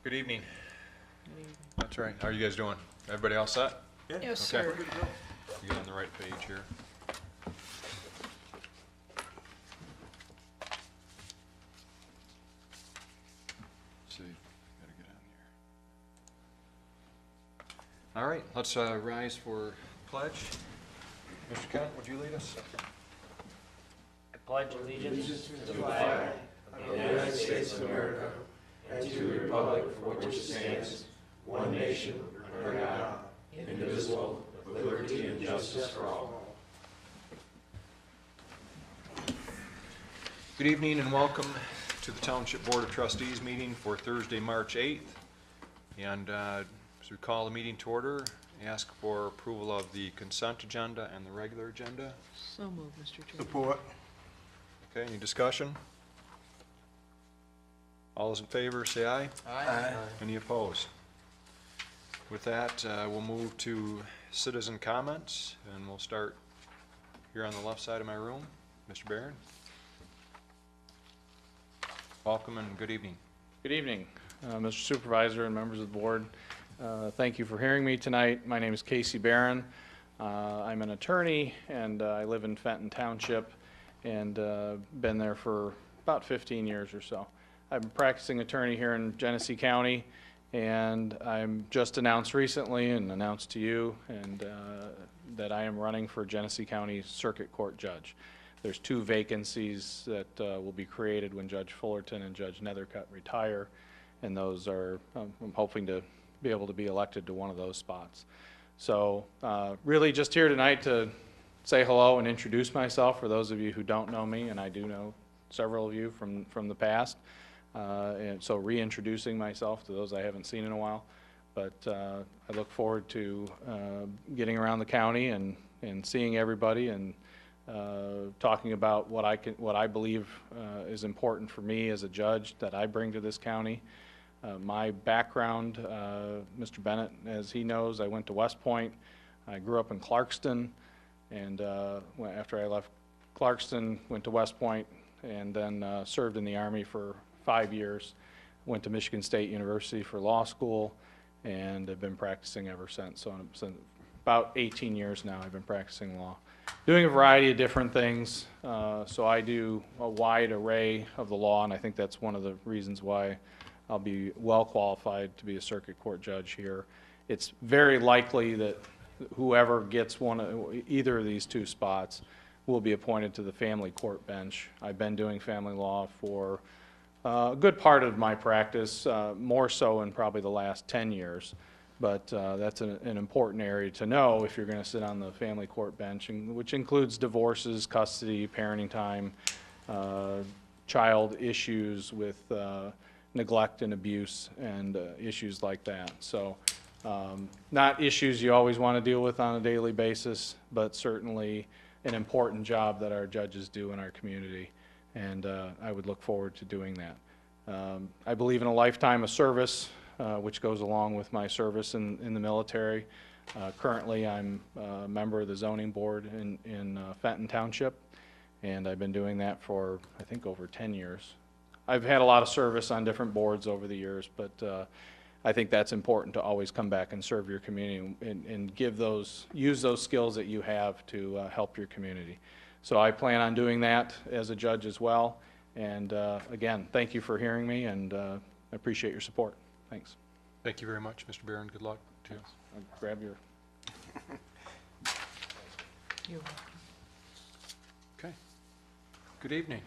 Good evening. That's right. How are you guys doing? Everybody all set? Yeah. Yes, Okay. sir. We get on the right page here. Let's see, gotta get on here. All right, let's rise for pledge. Mr. Kent, would you lead us? I pledge allegiance to the flag of the United States of America and to the republic for which it stands, one nation, under God, indivisible, with liberty and justice for all. Good evening and welcome to the Township Board of Trustees meeting for Thursday, March 8th. And as we call the meeting to order, ask for approval of the consent agenda and the regular agenda. So moved, Mr. Chairman. Support. Okay, any discussion? All those in favor, say aye. Aye. Any opposed? With that, we'll move to citizen comments, and we'll start here on the left side of my room. Mr. Barron. Welcome and good evening. Good evening, Mr. Supervisor and members of the board. Thank you for hearing me tonight. My name is Casey Barron. I'm an attorney and I live in Fenton Township and been there for about 15 years or so. I'm a practicing attorney here in Genesee County, and I'm just announced recently and announced to you and that I am running for Genesee County Circuit Court Judge. There's 2 vacancies that will be created when Judge Fullerton and Judge Nethercutt retire, and those are, I'm hoping to be able to be elected to one of those spots. So really just here tonight to say hello and introduce myself for those of you who don't know me, and I do know several of you from the past. And so reintroducing myself to those I haven't seen in a while. But I look forward to getting around the county and seeing everybody and talking about what I believe is important for me as a judge that I bring to this county. My background, Mr. Bennett, as he knows, I went to West Point. I grew up in Clarkston, and after I left Clarkston, went to West Point, and then served in the Army for 5 years. Went to Michigan State University for law school, and have been practicing ever since. So about 18 years now I've been practicing law, doing a variety of different things. So I do a wide array of the law, and I think that's one of the reasons why I'll be well qualified to be a circuit court judge here. It's very likely that whoever gets either of these 2 spots will be appointed to the family court bench. I've been doing family law for a good part of my practice, more so in probably the last 10 years. But that's an important area to know if you're going to sit on the family court bench, which includes divorces, custody, parenting time, child issues with neglect and abuse, and issues like that. So not issues you always want to deal with on a daily basis, but certainly an important job that our judges do in our community. And I would look forward to doing that. I believe in a lifetime of service, which goes along with my service in the military. Currently, I'm a member of the zoning board in Fenton Township, and I've been doing that for, I think, over 10 years. I've had a lot of service on different boards over the years, but I think that's important to always come back and serve your community and use those skills that you have to help your community. So I plan on doing that as a judge as well. And again, thank you for hearing me, and I appreciate your support. Thanks. Thank you very much, Mr. Barron. Good luck to you. I'll grab your... You're welcome. Okay. Good evening.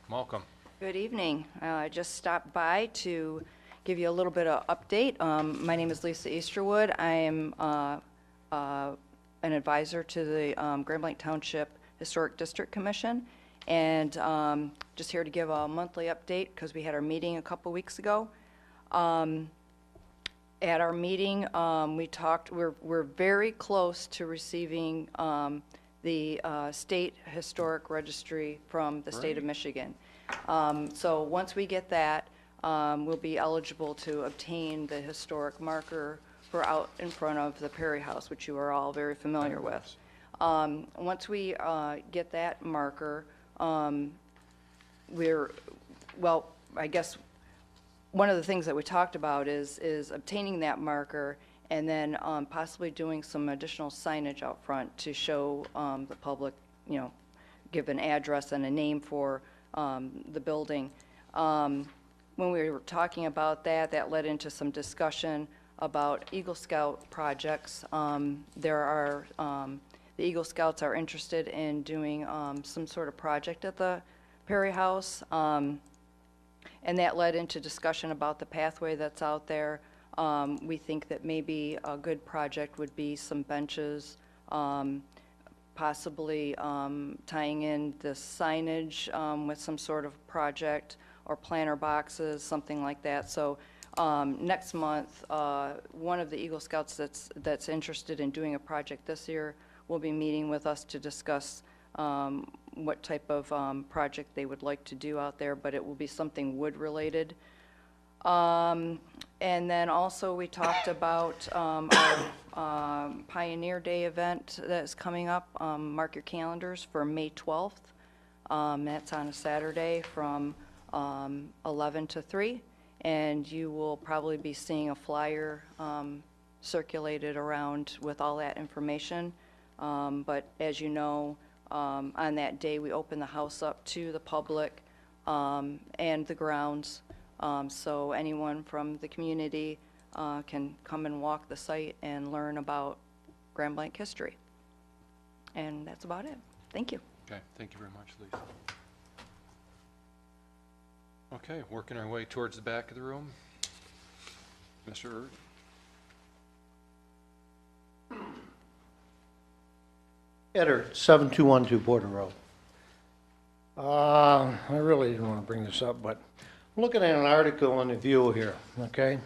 Welcome. Good evening. I just stopped by to give you a little bit of update. My name is Lisa Easterwood. I am an advisor to the Grand Blanc Township Historic District Commission, and just here to give a monthly update because we had our meeting a couple weeks ago. At our meeting, we talked, we're very close to receiving the State Historic Registry from the state of Michigan. So once we get that, we'll be eligible to obtain the historic marker for out in front of the Perry House, which you are all very familiar with. Once we get that marker, I guess one of the things that we talked about is obtaining that marker and then possibly doing some additional signage out front to show the public, give an address and a name for the building. When we were talking about that, that led into some discussion about Eagle Scout projects. The Eagle Scouts are interested in doing some sort of project at the Perry House. And that led into discussion about the pathway that's out there. We think that maybe a good project would be some benches, possibly tying in the signage with some sort of project, or planter boxes, something like that. So next month, one of the Eagle Scouts that's interested in doing a project this year will be meeting with us to discuss what type of project they would like to do out there, but it will be something wood-related. And then also we talked about our Pioneer Day event that's coming up. Mark your calendars for May 12th. That's on a Saturday from 11 to 3, and you will probably be seeing a flyer circulated around with all that information. But as you know, on that day, we open the house up to the public and the grounds. So anyone from the community can come and walk the site and learn about Grand Blanc history. And that's about it. Thank you. Okay, thank you very much, Lisa. Okay, working our way towards the back of the room. Mr. Erd? Eder, 7212 Border Road. I really didn't want to bring this up, but I'm looking at an article in the View here, okay?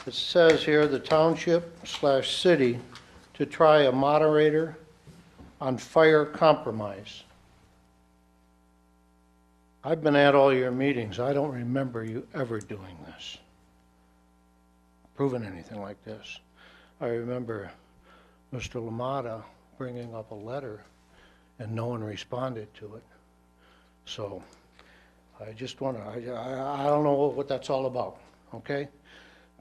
It says here, the township/city to try a moderator on fire compromise. I've been at all your meetings. I don't remember you ever doing this, proving anything like this. I remember Mr. LaMotta bringing up a letter and no one responded to it. So I just want to, I don't know what that's all about, okay?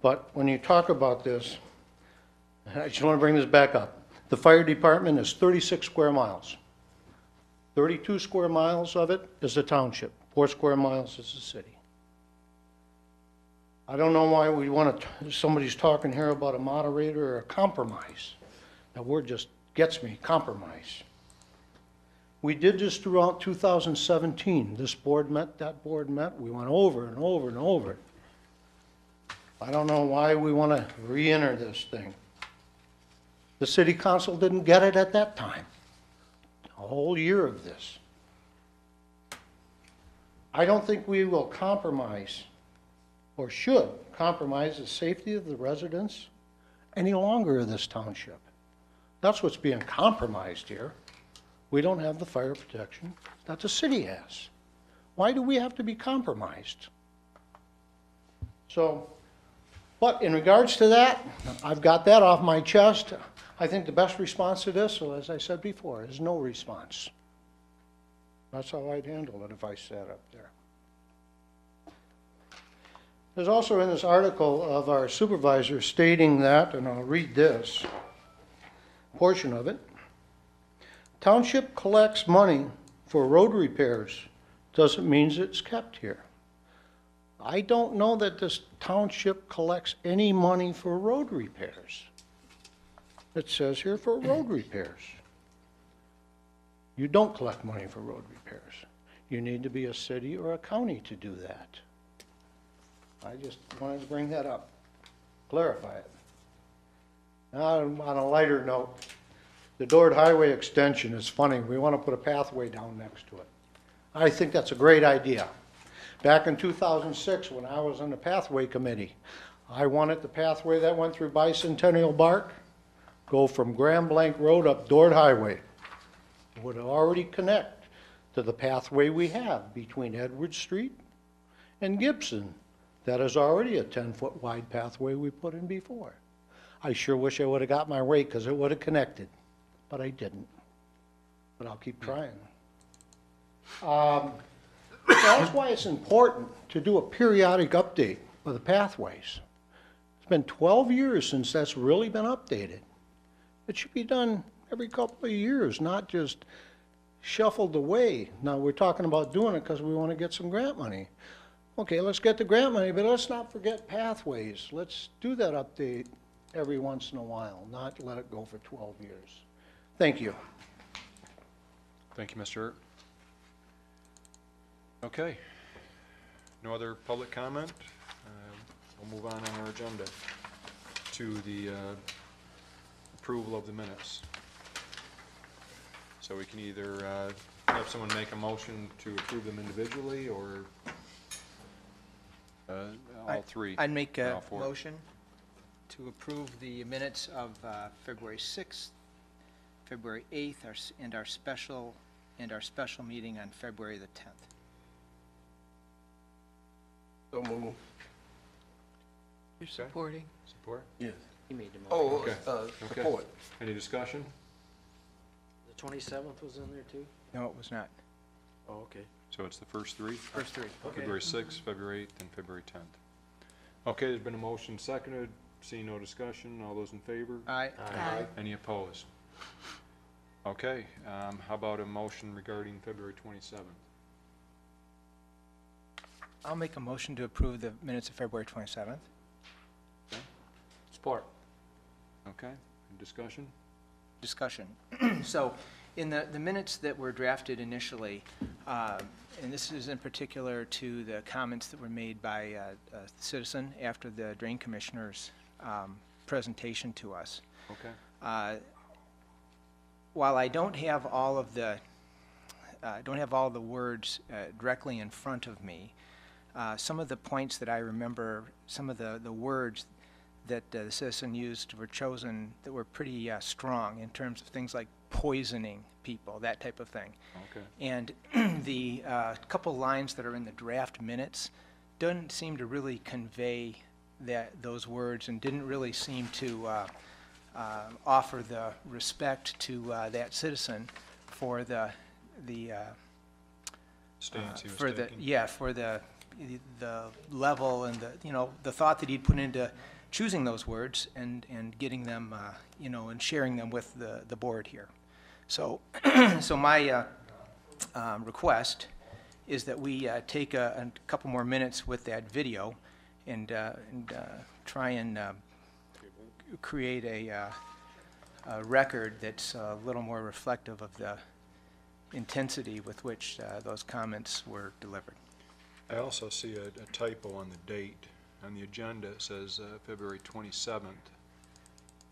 But when you talk about this, I just want to bring this back up. The fire department is 36 square miles. 32 square miles of it is the township. 4 square miles is the city. I don't know why we want to, somebody's talking here about a moderator or a compromise. That word just gets me, compromise. We did this throughout 2017. This board met, that board met. We went over and over and over it. I don't know why we want to re-enter this thing. The city council didn't get it at that time. A whole year of this. I don't think we will compromise, or should compromise, the safety of the residents any longer of this township. That's what's being compromised here. We don't have the fire protection that the city has. Why do we have to be compromised? So, but in regards to that, I've got that off my chest. I think the best response to this, so as I said before, is no response. That's how I'd handle it if I sat up there. There's also in this article of our supervisor stating that, and I'll read this portion of it. Township collects money for road repairs. Doesn't mean it's kept here. I don't know that this township collects any money for road repairs. It says here for road repairs. You don't collect money for road repairs. You need to be a city or a county to do that. I just wanted to bring that up, clarify it. Now, on a lighter note, the Dord Highway extension is funny. We want to put a pathway down next to it. I think that's a great idea. Back in 2006, when I was on the pathway committee, I wanted the pathway that went through Bicentennial Bark, go from Grand Blanc Road up Dord Highway. It would already connect to the pathway we have between Edward Street and Gibson. That is already a 10-foot wide pathway we put in before. I sure wish I would have got my way because it would have connected, but I didn't. But I'll keep trying. That's why it's important to do a periodic update of the pathways. It's been 12 years since that's really been updated. It should be done every couple of years, not just shuffled away. Now, we're talking about doing it because we want to get some grant money. Okay, let's get the grant money, but let's not forget pathways. Let's do that update every once in a while, not let it go for 12 years. Thank you. Thank you, Mr. Hurt. Okay. No other public comment? We'll move on our agenda to the approval of the minutes. So we can either have someone make a motion to approve them individually, or all three. I'd make a all four. motion to approve the minutes of February 6th, February 8th, and our special meeting on February the 10th. So move. You're supporting. Support? Yes. He made the Oh, Okay. support. Any discussion? The 27th was in there too? No, it was not. Oh, okay. So it's the first three? First three. February 6th, February 8th, and February 10th. Okay, there's been a motion seconded. Seeing no discussion, all those in favor? Aye. Aye. Any opposed? Okay, how about a motion regarding February 27th? I'll make a motion to approve the minutes of February 27th. Support. Okay, any discussion? Discussion. So, in the minutes that were drafted initially, and this is in particular to the comments that were made by a citizen after the Drain Commissioner's presentation to us. Okay. While I don't have all of the words directly in front of me, some of the points that I remember, some of the words that the citizen used were chosen that were pretty strong in terms of things like poisoning people, that type of thing. Okay. And the couple lines that are in the draft minutes don't seem to really convey those words, and didn't really seem to offer the respect to that citizen for the Stance he was for the taking? for the level and the thought that he'd put into choosing those words and getting them and sharing them with the board here. So so my request is that we take a couple more minutes with that video and try and create a record that's a little more reflective of the intensity with which those comments were delivered. I also see a typo on the date. On the agenda, it says February 27th,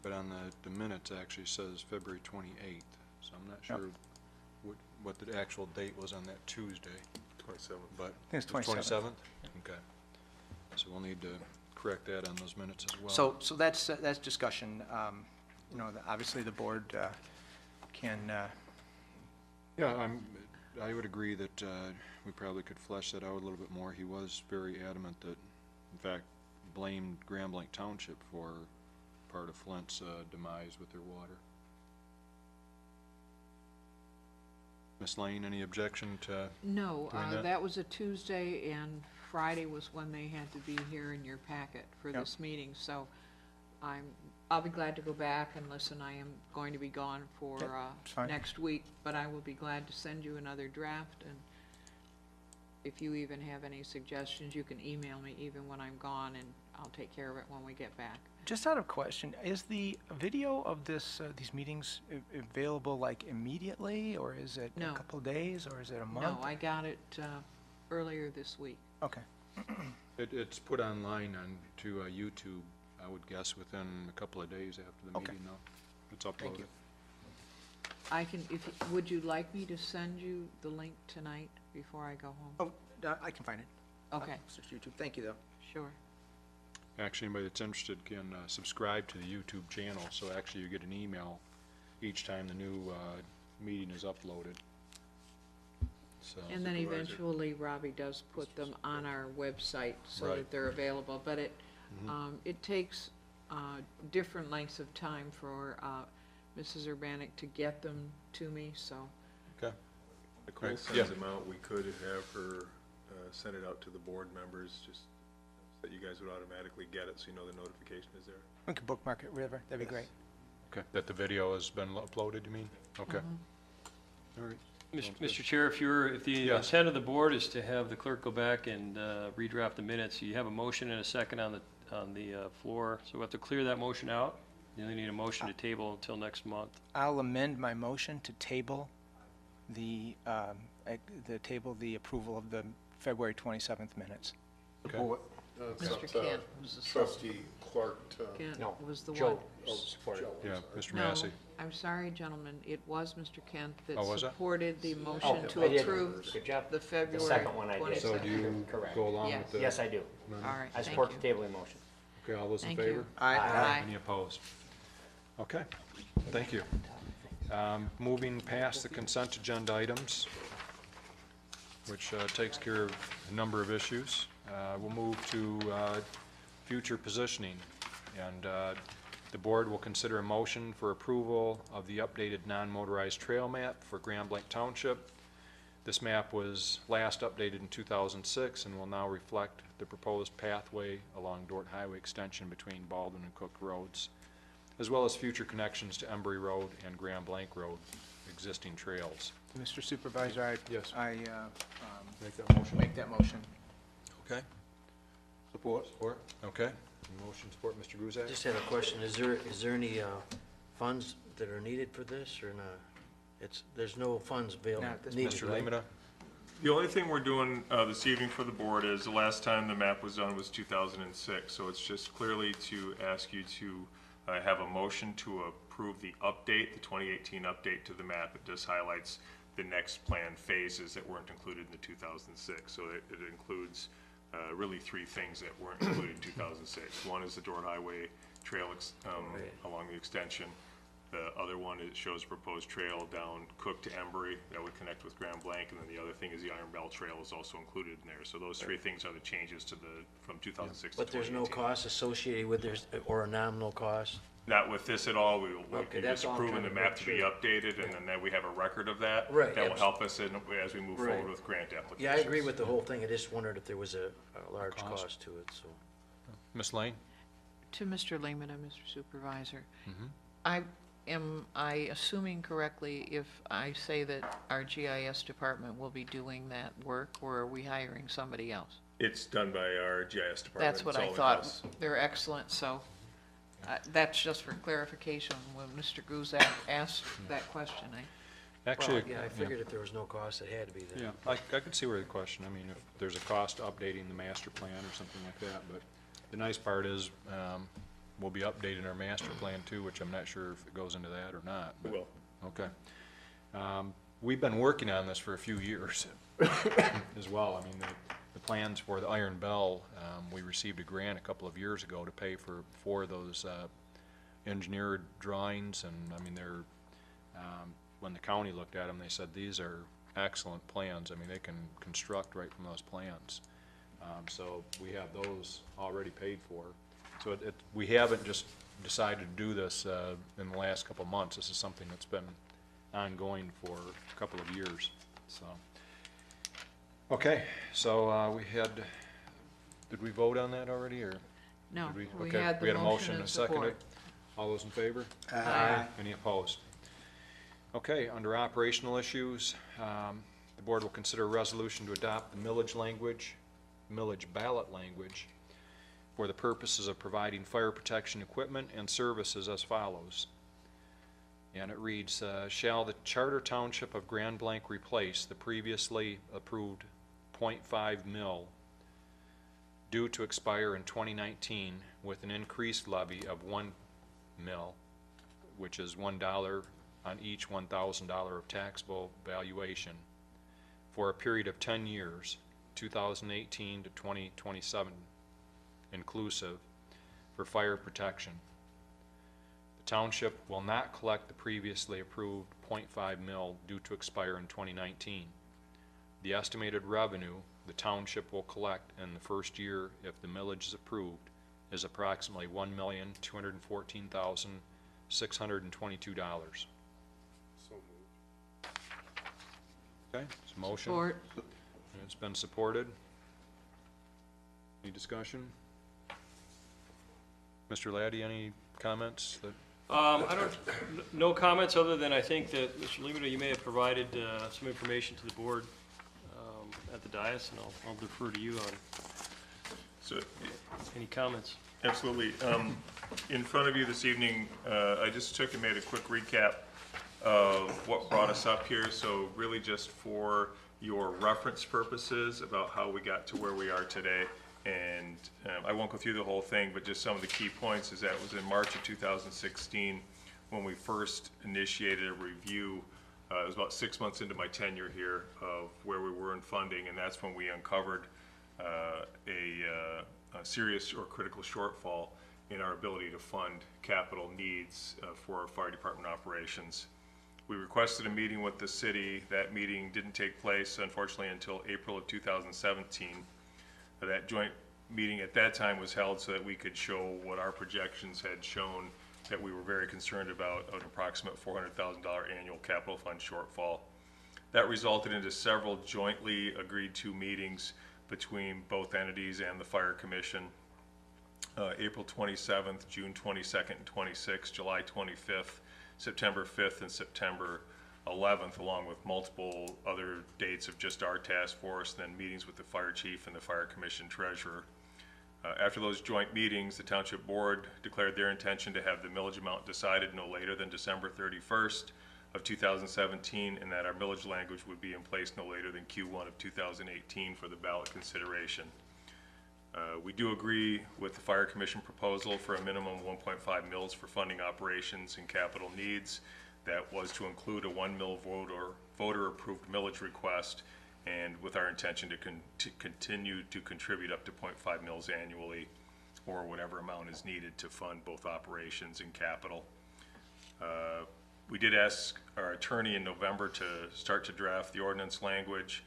but on the minutes actually says February 28th. So I'm not Yep. sure what the actual date was on that Tuesday. 27th. But I think it's 27th. Okay. So we'll need to correct that on those minutes as well. So that's discussion. Obviously the board can. Yeah, I would agree that we probably could flesh that out a little bit more. He was very adamant that, in fact, blamed Grand Blanc Township for part of Flint's demise with their water. Ms. Lane, any objection to? No, Doing that? that was a Tuesday, and Friday was when they had to be here in your packet for Yep. this meeting, so I'll be glad to go back and listen. I am going to be gone for it's fine. next week, but I will be glad to send you another draft, and if you even have any suggestions, you can email me even when I'm gone, and I'll take care of it when we get back. Just out of question, is the video of these meetings available like immediately, or is it No. a couple of days, or is it a month? No, I got it earlier this week. Okay. It's put online to YouTube, I would guess, within a couple of days after the Okay. meeting, though. It's uploaded. Thank you. I can, would you like me to send you the link tonight before I go home? Oh, I can find it. Okay, Search YouTube. Thank you, though. sure. Actually, anybody that's interested can subscribe to the YouTube channel, so actually you get an email each time the new meeting is uploaded. So, And then eventually Robbie does put them on our website so Right. that they're available, but it takes different lengths of time for Mrs. Urbanic to get them to me, so. okay. The Quinn Yeah. sends them out, we could have her send it out to the board members, just so that you guys would automatically get it, so you know the notification is there. We could bookmark it, River, that'd be great. Okay, that the video has been uploaded, you mean? Okay. All right. Mr. Chair, if the Yes. intent of the board is to have the clerk go back and redraft the minutes, you have a motion and a second on the floor, so we have to clear that motion out. You only need a motion to table until next month. I'll amend my motion to table the approval of the February 27th minutes. Okay. Mr. Kent was the Trustee Clark to. Kent No, was the Joe one. supported. Yeah, Mr. No, Massey. I'm sorry, gentlemen, it was Mr. Kent that Oh, was it? supported the Oh, motion to I did. approve Good job. the February The second one I did. 27th. So do you Correct. go along Yes. with the? Yes, I do. All right, I thank support the you. tabling motion. Okay, all those in Thank you. favor? Aye. Any opposed? Okay, thank you. Moving past the consent agenda items, which takes care of a number of issues, we'll move to future positioning. And the board will consider a motion for approval of the updated non-motorized trail map for Grand Blanc Township. This map was last updated in 2006 and will now reflect the proposed pathway along Dort Highway extension between Baldwin and Cook Roads, as well as future connections to Embry Road and Grand Blanc Road, existing trails. Mr. Supervisor, Yes. I Make that motion. make that motion. Okay. Support. Support, okay. Motion support, Mr. I Guzak? just had a question. Is there any funds that are needed for this or not? There's no funds available. Not at this needed, Mr. right? Lemata? The only thing we're doing this evening for the board is, the last time the map was done was 2006, so it's just clearly to ask you to have a motion to approve the update, the 2018 update to the map. It just highlights the next planned phases that weren't included in the 2006. So it includes really three things that weren't included in 2006. One is the Dort Highway Trail along the extension. The other one, it shows a proposed trail down Cook to Embry that would connect with Grand Blanc, and then the other thing is the Iron Belt Trail is also included in there. So those three things are the changes to from 2006 to 2018. But there's no cost associated with this, or a nominal cost? Not with this at all. We'll Okay, be that's just all I'm approving the trying to map to be make updated, and then we have a record of that. Right, That will help us as we move Right. forward with grant applications. Yeah, I agree with the whole thing. I just wondered if there was a large Cost. cost to it, so. Ms. Lane? To Mr. Lehman and Mr. Supervisor, am I assuming correctly if I say that our GIS department will be doing that work, or are we hiring somebody else? It's done by our GIS department. That's what It's I all thought. in-house. They're excellent, so that's just for clarification. When Mr. Guzak asked that question, Actually, Well, yeah, I figured if there was no cost, it had to be there. yeah, I could see where the question, I mean, if there's a cost to updating the master plan or something like that, but the nice part is, we'll be updating our master plan too, which I'm not sure if it goes into that or not. but- Will. Okay. We've been working on this for a few years as well. I mean, the plans for the Iron Bell, we received a grant a couple of years ago to pay for those engineered drawings, and I mean, they're, when the county looked at them, they said, these are excellent plans. I mean, they can construct right from those plans. So we have those already paid for. So we haven't just decided to do this in the last couple of months. This is something that's been ongoing for a couple of years, so. Okay, so did we vote on that already, or? no, did we okay, had we the had a motion and seconded. support. All those in favor? Aye. Any opposed? Okay, under operational issues, the board will consider a resolution to adopt the millage ballot language for the purposes of providing fire protection equipment and services as follows. And it reads, shall the Charter Township of Grand Blanc replace the previously approved .5 mil due to expire in 2019 with an increased levy of 1 mil, which is $1 on each $1,000 of taxable valuation for a period of 10 years, 2018 to 2027 inclusive, for fire protection. The township will not collect the previously approved .5 mil due to expire in 2019. The estimated revenue the township will collect in the first year, if the millage is approved, is approximately $1,214,622. So moved. Okay, it's a motion. Support. It's been supported. Any discussion? Mr. Laddie, any comments that? No comments, other than I think that, Mr. Lemata, you may have provided some information to the board at the dais, and I'll defer to you on So, any comments. absolutely. In front of you this evening, I just took and made a quick recap of what brought us up here. So really just for your reference purposes about how we got to where we are today. And I won't go through the whole thing, but just some of the key points is that was in March of 2016 when we first initiated a review. It was about 6 months into my tenure here of where we were in funding, and that's when we uncovered a serious or critical shortfall in our ability to fund capital needs for our fire department operations. We requested a meeting with the city. That meeting didn't take place, unfortunately, until April of 2017. That joint meeting at that time was held so that we could show what our projections had shown that we were very concerned about, an approximate $400,000 annual capital fund shortfall. That resulted into several jointly agreed to meetings between both entities and the Fire Commission. April 27th, June 22nd and 26th, July 25th, September 5th, and September 11th, along with multiple other dates of just our task force, then meetings with the fire chief and the Fire Commission treasurer. After those joint meetings, the Township Board declared their intention to have the millage amount decided no later than December 31st of 2017, and that our millage language would be in place no later than Q1 of 2018 for the ballot consideration. We do agree with the Fire Commission proposal for a minimum 1.5 mils for funding operations and capital needs. That was to include a 1 mil voter-approved millage request, and with our intention to continue to contribute up to 0.5 mils annually, or whatever amount is needed to fund both operations and capital. We did ask our attorney in November to start to draft the ordinance language.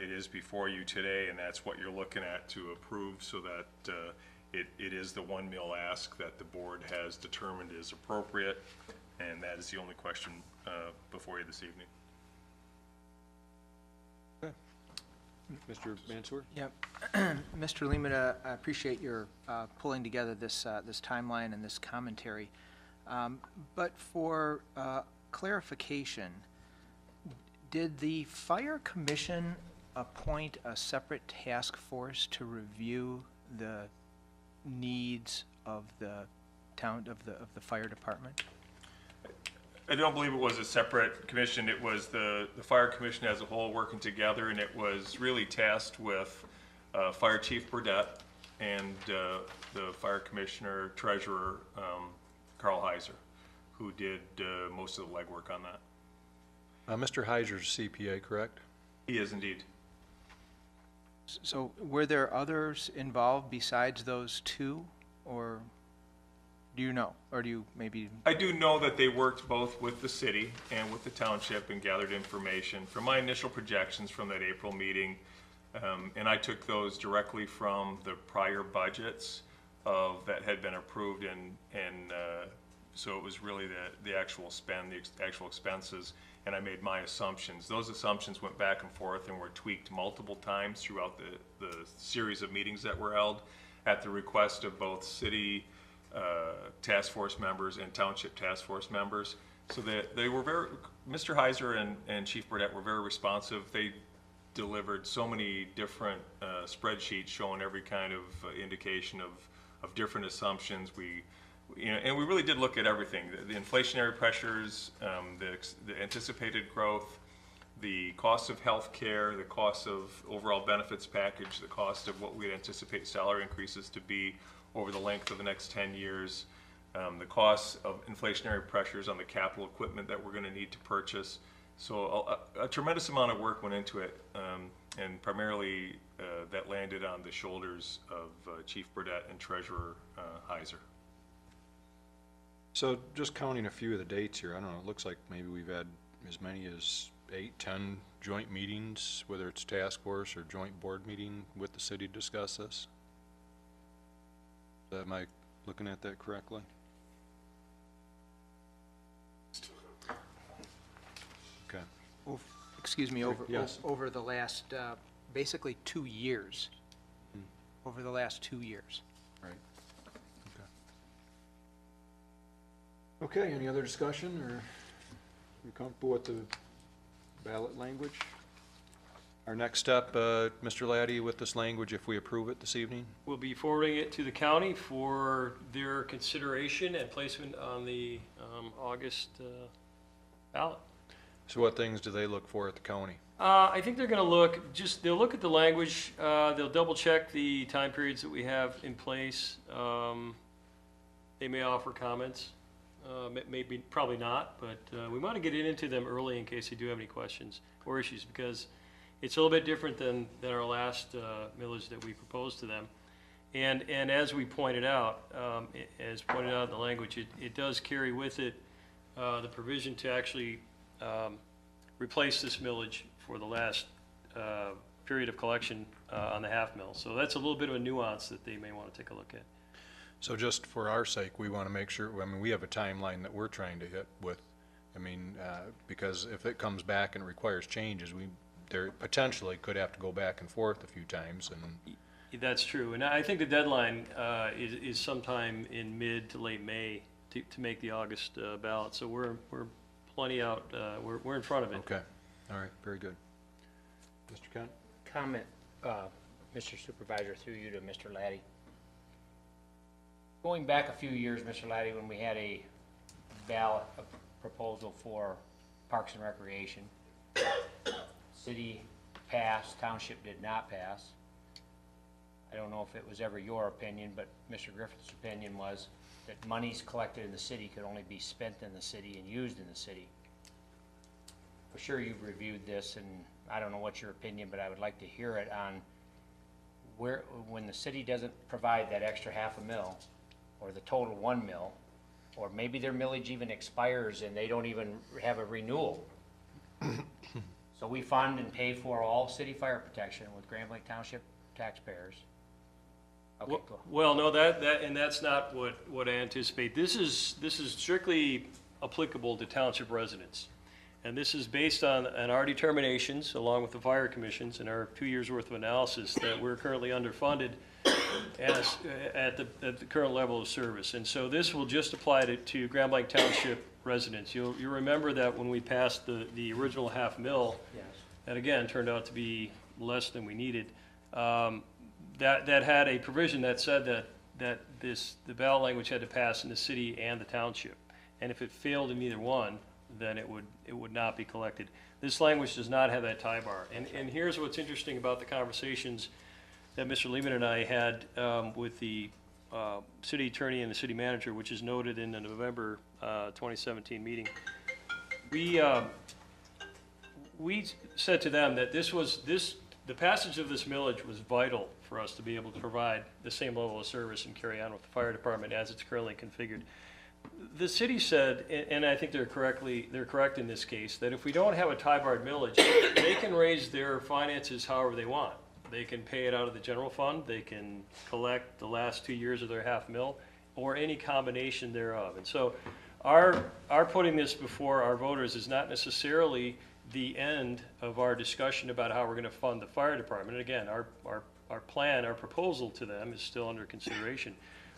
It is before you today, and that's what you're looking at to approve, so that it is the 1 mil ask that the board has determined is appropriate. And that is the only question before you this evening. Okay. Mr. Mansour? Yep. Mr. Lemata, I appreciate your pulling together this timeline and this commentary. But for clarification, did the Fire Commission appoint a separate task force to review the needs of the town, of the fire department? I don't believe it was a separate commission. It was the Fire Commission as a whole working together, and it was really tasked with Fire Chief Burdette and the Fire Commissioner Treasurer, Carl Heiser, who did most of the legwork on that. Mr. Heiser's CPA, correct? He is indeed. So were there others involved besides those two, or do you know, or do you maybe? I do know that they worked both with the city and with the township and gathered information from my initial projections from that April meeting. And I took those directly from the prior budgets that had been approved, and so it was really the actual spend, the actual expenses, and I made my assumptions. Those assumptions went back and forth and were tweaked multiple times throughout the series of meetings that were held at the request of both city task force members and township task force members. So that they were Mr. Heiser and Chief Burdette were very responsive. They delivered so many different spreadsheets showing every kind of indication of different assumptions. And we really did look at everything: the inflationary pressures, the anticipated growth, the cost of health care, the cost of overall benefits package, the cost of what we anticipate salary increases to be over the length of the next 10 years, the costs of inflationary pressures on the capital equipment that we're going to need to purchase. So a tremendous amount of work went into it, and primarily that landed on the shoulders of Chief Burdette and Treasurer Heiser. So just counting a few of the dates here, I don't know, it looks like maybe we've had as many as 8, 10 joint meetings, whether it's task force or joint board meeting with the city to discuss this. Am I looking at that correctly? Okay. Excuse me, Yes. over the last basically 2 years. over the last 2 years. Right. Okay, any other discussion, or you comfortable with the ballot language? Our next step, Mr. Laddie, with this language, if we approve it this evening? We'll be forwarding it to the county for their consideration and placement on the August ballot. So what things do they look for at the county? I think they're gonna look, they'll look at the language, they'll double check the time periods that we have in place. They may offer comments, maybe, probably not, but we wanna get it into them early in case they do have any questions or issues, because it's a little bit different than our last millage that we proposed to them. And as we pointed out, as pointed out in the language, it does carry with it the provision to actually replace this millage for the last period of collection on the half mill. So that's a little bit of a nuance that they may want to take a look at. So just for our sake, we want to make sure, I mean, we have a timeline that we're trying to hit with, I mean, because if it comes back and requires changes, there potentially could have to go back and forth a few times, and That's true, and I think the deadline is sometime in mid to late May to make the August ballot. So we're plenty out. We're in front of it. okay, all right, very good. Mr. Kent? Comment, Mr. Supervisor, through you to Mr. Laddie. Going back a few years, Mr. Laddie, when we had a ballot proposal for Parks and Recreation, city passed, township did not pass. I don't know if it was ever your opinion, but Mr. Griffith's opinion was that monies collected in the city could only be spent in the city and used in the city. For sure you've reviewed this, and I don't know what's your opinion, but I would like to hear it on where, when the city doesn't provide that extra $500,000, or the total $1 million, or maybe their millage even expires and they don't even have a renewal. So we fund and pay for all city fire protection with Grand Blanc Township taxpayers. Okay, cool. Well, no, and that's not what I anticipate. This is strictly applicable to township residents. And this is based on our determinations, along with the fire commissions and our 2 years' worth of analysis, that we're currently underfunded at the current level of service. And so this will just apply to Grand Blanc Township residents. You'll remember that when we passed the original $500,000, Yes. that again turned out to be less than we needed, that had a provision that said that the ballot language had to pass in the city and the township. And if it failed in either one, then it would not be collected. This language does not have that tie bar. And here's what's interesting about the conversations that Mr. Lehman and I had with the city attorney and the city manager, which is noted in the November 2017 meeting. We said to them that the passage of this millage was vital for us to be able to provide the same level of service and carry on with the fire department as it's currently configured. The city said, and I think they're correct in this case, that if we don't have a tie-barred millage, they can raise their finances however they want. They can pay it out of the general fund, they can collect the last 2 years of their $500,000, or any combination thereof. And so our putting this before our voters is not necessarily the end of our discussion about how we're gonna fund the fire department. And again, our plan, our proposal to them is still under consideration.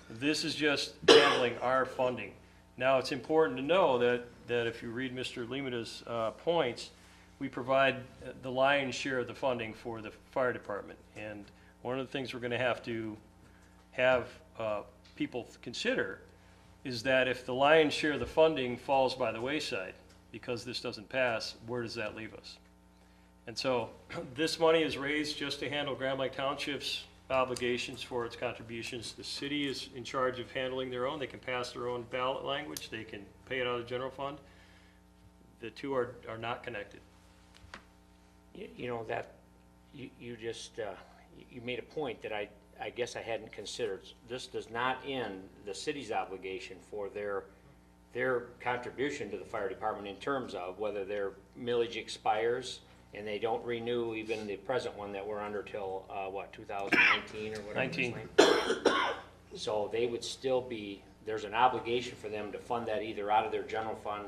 This is just handling our funding. Now, it's important to know that if you read Mr. Lima's points, we provide the lion's share of the funding for the fire department. And one of the things we're gonna have people consider is that if the lion's share of the funding falls by the wayside because this doesn't pass, where does that leave us? And so this money is raised just to handle Grand Blanc Township's obligations for its contributions. The city is in charge of handling their own. They can pass their own ballot language. They can pay it out of the general fund. The two are not connected. You know, that, you just, you made a point that I guess I hadn't considered. This does not end the city's obligation for their contribution to the fire department in terms of whether their millage expires and they don't renew even the present one that we're under till, 2019 or whatever? 19. So they would still be, there's an obligation for them to fund that either out of their general fund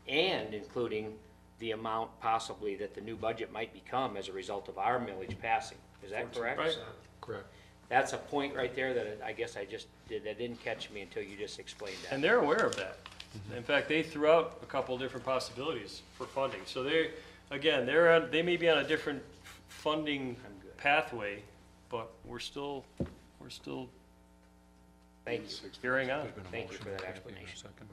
and including the amount possibly that the new budget might become as a result of our millage passing. Is that correct? Right. Correct. that's a point right there that I guess that didn't catch me until you just explained that. And they're aware of that. In fact, they threw out a couple of different possibilities for funding. So they, again, they may be on a different funding pathway, but we're still Thank you. carrying on. There's been a Thank you motion. for that Kathy, in a explanation. second.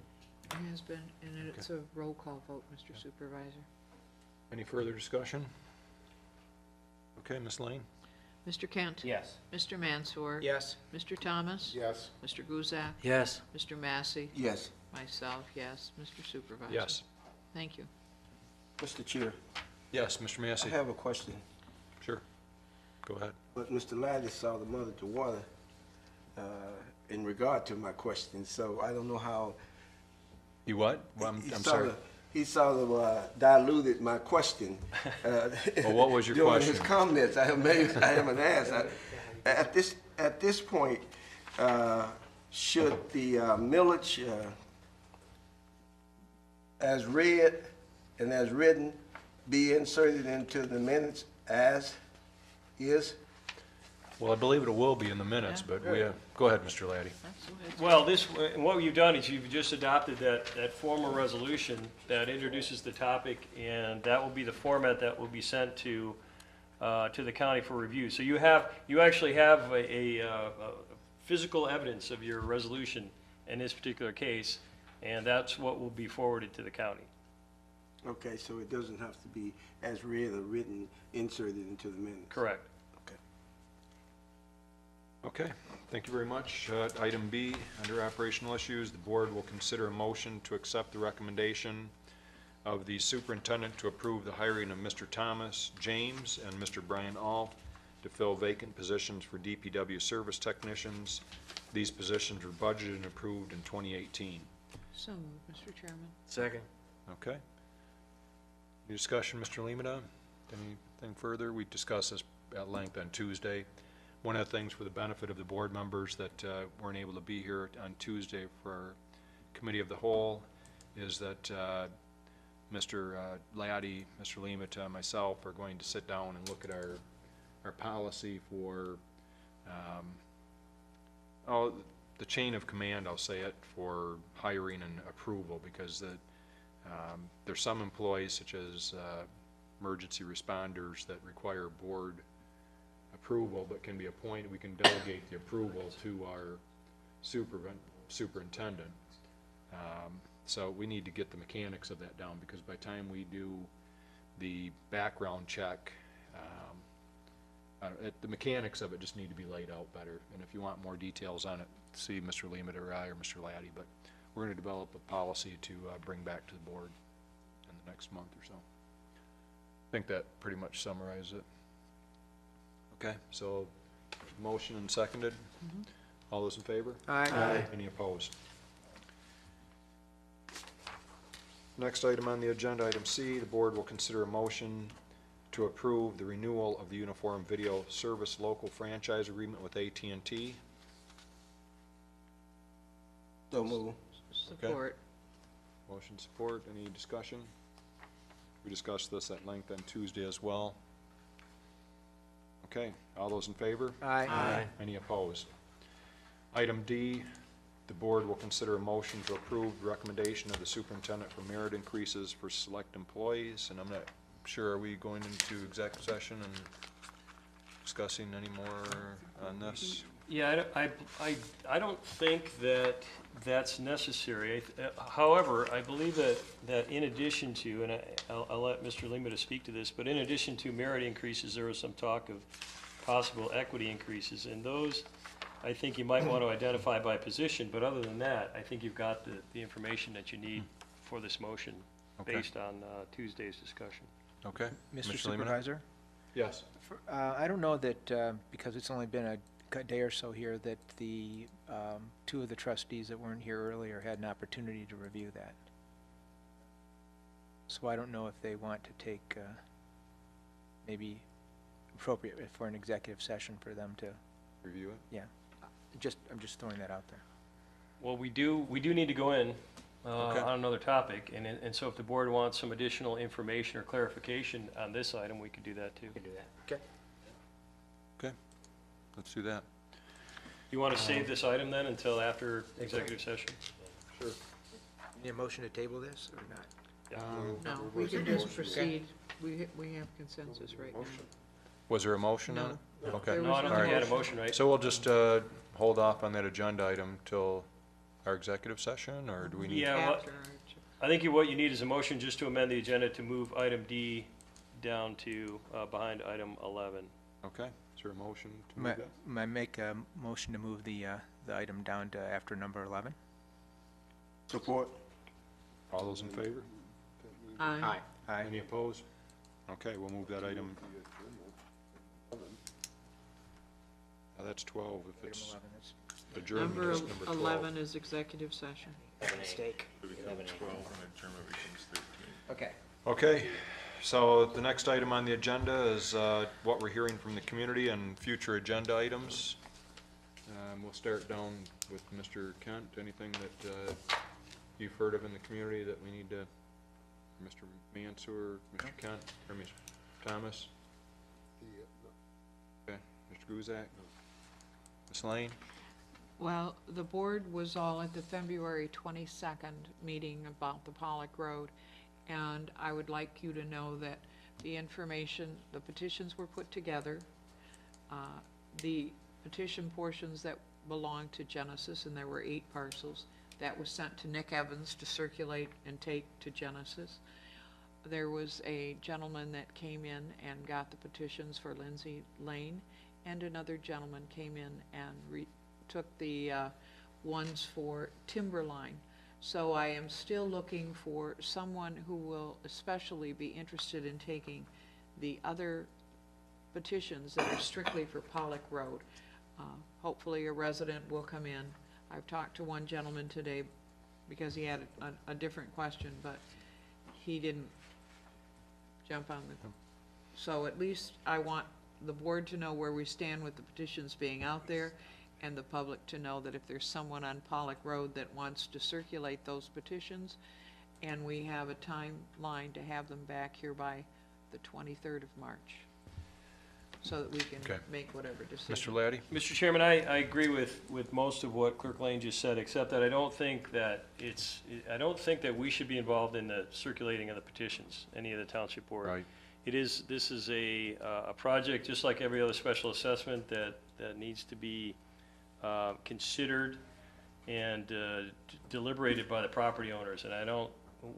It has been, and it's a roll call vote, Mr. Supervisor. Any further discussion? Okay, Ms. Lane? Mr. Kent? Yes. Mr. Mansour? Yes. Mr. Thomas? Yes. Mr. Guzak? Yes. Mr. Massey? Yes. Myself, yes. Mr. Supervisor? Yes. Thank you. Mr. Chair, Yes, Mr. I Massey? have a question. Sure. Go ahead. But Mr. Laddie saw the mother to water in regard to my question, so I don't know how. You what? Well, I'm he sorry. He sort of diluted my question. Well, what was your during question? his comments, I haven't asked. At this point, should the millage, as read and as written, be inserted into the minutes as is? Well, I believe it will be in the minutes, but go ahead, Mr. Laddie. Well, what you've done is you've just adopted that formal resolution that introduces the topic, and that will be the format that will be sent to the county for review. So you actually have a physical evidence of your resolution in this particular case, and that's what will be forwarded to the county. Okay, so it doesn't have to be as read or written inserted into the minutes? Correct. Okay, thank you very much. Item B, under operational issues, the board will consider a motion to accept the recommendation of the superintendent to approve the hiring of Mr. Thomas James and Mr. Brian Alt to fill vacant positions for DPW service technicians. These positions were budgeted and approved in 2018. So moved, Mr. Chairman. Second. Okay. Any discussion, Mr. Limita? Anything further? We discussed this at length on Tuesday. One of the things for the benefit of the board members that weren't able to be here on Tuesday for our committee of the whole is that Mr. Laddie, Mr. Limita, myself are going to sit down and look at our policy for the chain of command, I'll say it, for hiring and approval, because there's some employees, such as emergency responders, that require board approval but can be appointed. We can delegate the approval to our superintendent. So we need to get the mechanics of that down, because by the time we do the background check, the mechanics of it just need to be laid out better. And if you want more details on it, see Mr. Limit or I or Mr. Laddie. But we're going to develop a policy to bring back to the board in the next month or so. I think that pretty much summarizes it. Okay, so motion and seconded. All those in favor? Aye. Any opposed? Next item on the agenda, item C, the board will consider a motion to approve the renewal of the Uniform Video Service Local Franchise Agreement with AT&T. So move. Support. Motion support, any discussion? We discussed this at length on Tuesday as well. Okay, all those in favor? Aye. Any opposed? Item D, the board will consider a motion to approve the recommendation of the superintendent for merit increases for select employees. And I'm not sure, are we going into executive session and discussing any more on this? Yeah, I don't think that that's necessary. However, I believe that in addition to, and I'll let Mr. Limita speak to this, but in addition to merit increases, there was some talk of possible equity increases, and those, I think you might want to identify by position, but other than that, I think you've got the information that you need for this motion Okay. based on Tuesday's discussion. Okay. Mr. Limita? Supervisor? Yes. I don't know that, because it's only been a day or so here, that the two of the trustees that weren't here earlier had an opportunity to review that. So I don't know if they want to take, maybe appropriate for an executive session for them to, Review it? yeah. I'm just throwing that out there. Well, we do need to go in Okay. on another topic, and so if the board wants some additional information or clarification on this item, we could do that too. You can do that. Okay. Let's do that. You want to save this item then until after executive session? Need a motion to table this or not? No, we can just proceed. We have consensus right now. Was there a motion on it? Okay. There No, was I don't no think you had a motion. motion, right? So we'll just hold off on that agenda item till our executive session, or do we need? Yeah, After our- I think what you need is a motion just to amend the agenda to move item D down to, behind item 11. Okay, is there a motion to move that? I make a motion to move the item down to after number 11? Support. All those in favor? Aye. Aye. Any opposed? Okay, we'll move that item. That's 12 if it's Item 11 is adjournment. Number is number 12. 11 is executive session. mistake. So we become 12 and adjournment becomes 13. Okay. Okay, so the next item on the agenda is what we're hearing from the community and future agenda items. We'll start down with Mr. Kent. Anything that you've heard of in the community that we need to, Mr. Mansour, Mr. Kent, or Mr. Thomas? Okay, Mr. Guzak? Ms. Lane? Well, the board was all at the February 22nd meeting about the Pollock Road, and I would like you to know that the information, the petitions were put together. The petition portions that belonged to Genesis, and there were 8 parcels, that was sent to Nick Evans to circulate and take to Genesis. There was a gentleman that came in and got the petitions for Lindsay Lane, and another gentleman came in and took the ones for Timberline. So I am still looking for someone who will especially be interested in taking the other petitions that are strictly for Pollock Road. Hopefully a resident will come in. I've talked to one gentleman today because he had a different question, but he didn't jump on the, so at least I want the board to know where we stand with the petitions being out there, and the public to know that if there's someone on Pollock Road that wants to circulate those petitions, and we have a timeline to have them back here by the 23rd of March, so that we can Okay. make whatever decision. Mr. Laddie? Mr. Chairman, I agree with most of what Clerk Lane just said, except that I don't think that we should be involved in the circulating of the petitions, any of the township board. Right. This is a project, just like every other special assessment, that needs to be considered and deliberated by the property owners, and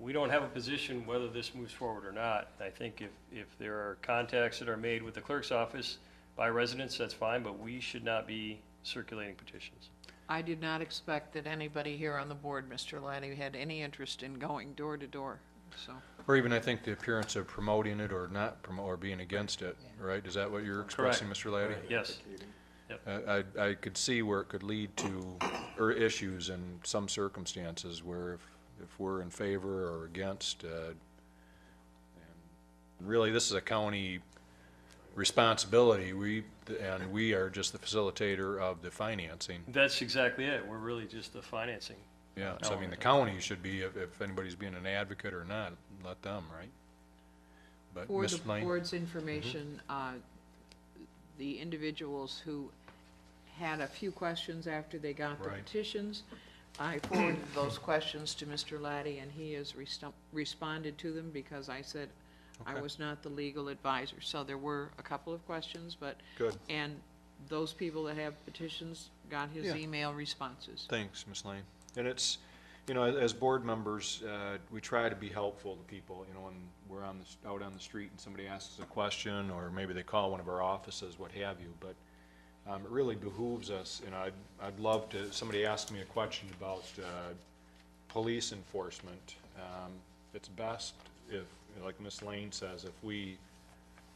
we don't have a position whether this moves forward or not. I think if there are contacts that are made with the clerk's office by residents, that's fine, but we should not be circulating petitions. I did not expect that anybody here on the board, Mr. Laddie, had any interest in going door to door, so. Or even, I think, the appearance of promoting it or not or being against it, right? Is that what you're expressing, Mr. Laddie? Yes. I could see where it could lead to, or issues in some circumstances where if we're in favor or against, and really, this is a county responsibility. We are just the facilitator of the financing. That's exactly it. We're really just the financing. Yeah, so I mean, the county should be, if anybody's being an advocate or not, let them, right? But For the Ms. Lane? board's information, the individuals who had a few questions after they got the Right. petitions, I forwarded those questions to Mr. Laddie, and he has responded to them because I said I Okay. was not the legal advisor. So there were a couple of questions, but, Good. and those people that have petitions got his Yeah. email responses. Thanks, Ms. Lane. And it's, as board members, we try to be helpful to people, when we're out on the street and somebody asks a question, or maybe they call one of our offices, what have you, but it really behooves us, I'd love to, somebody asked me a question about police enforcement. It's best if, like Ms. Lane says, if we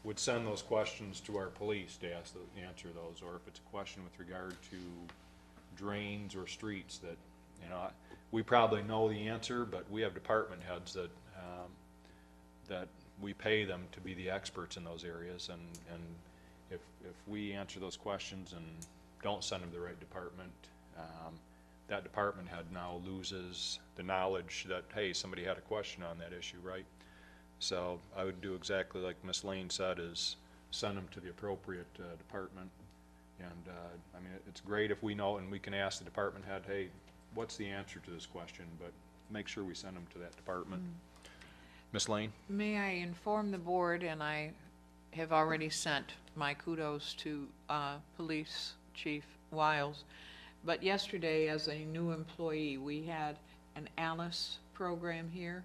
would send those questions to our police to answer those, or if it's a question with regard to drains or streets that, we probably know the answer, but we have department heads that we pay them to be the experts in those areas, and if we answer those questions and don't send them to the right department, that department head now loses the knowledge that, hey, somebody had a question on that issue, right? So I would do exactly like Ms. Lane said, is send them to the appropriate department, And, I mean, it's great if we know and we can ask the department head, hey, what's the answer to this question? But make sure we send them to that department. Ms. Lane? May I inform the board, and I have already sent my kudos to Police Chief Wiles, but yesterday, as a new employee, we had an ALICE program here.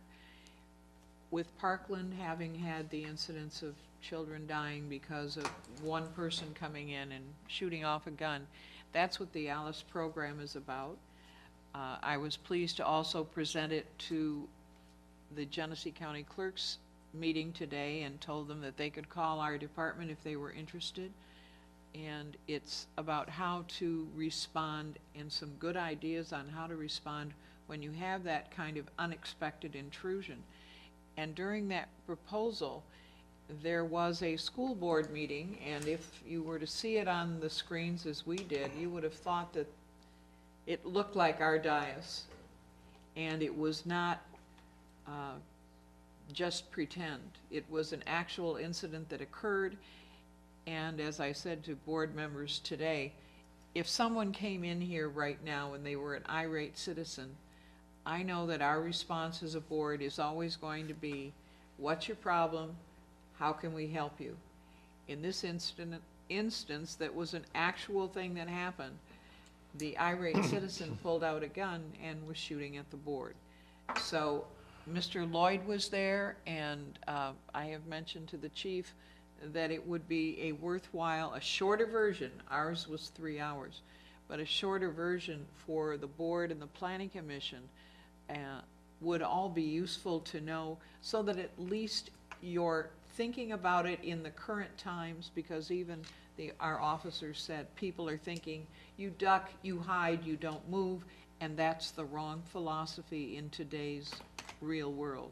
With Parkland having had the incidents of children dying because of one person coming in and shooting off a gun, that's what the ALICE program is about. I was pleased to also present it to the Genesee County Clerk's meeting today and told them that they could call our department if they were interested. And it's about how to respond and some good ideas on how to respond when you have that kind of unexpected intrusion. And during that proposal, there was a school board meeting, and if you were to see it on the screens as we did, you would have thought that it looked like our dais. And it was not just pretend. It was an actual incident that occurred. And as I said to board members today, if someone came in here right now and they were an irate citizen, I know that our response as a board is always going to be, what's your problem? How can we help you? In this instance, that was an actual thing that happened. The irate citizen pulled out a gun and was shooting at the board. So Mr. Lloyd was there, and I have mentioned to the chief that it would be a worthwhile, a shorter version, ours was 3 hours, but a shorter version for the board and the planning commission would all be useful to know, so that at least you're thinking about it in the current times, because even our officers said people are thinking you duck, you hide, you don't move, and that's the wrong philosophy in today's real world.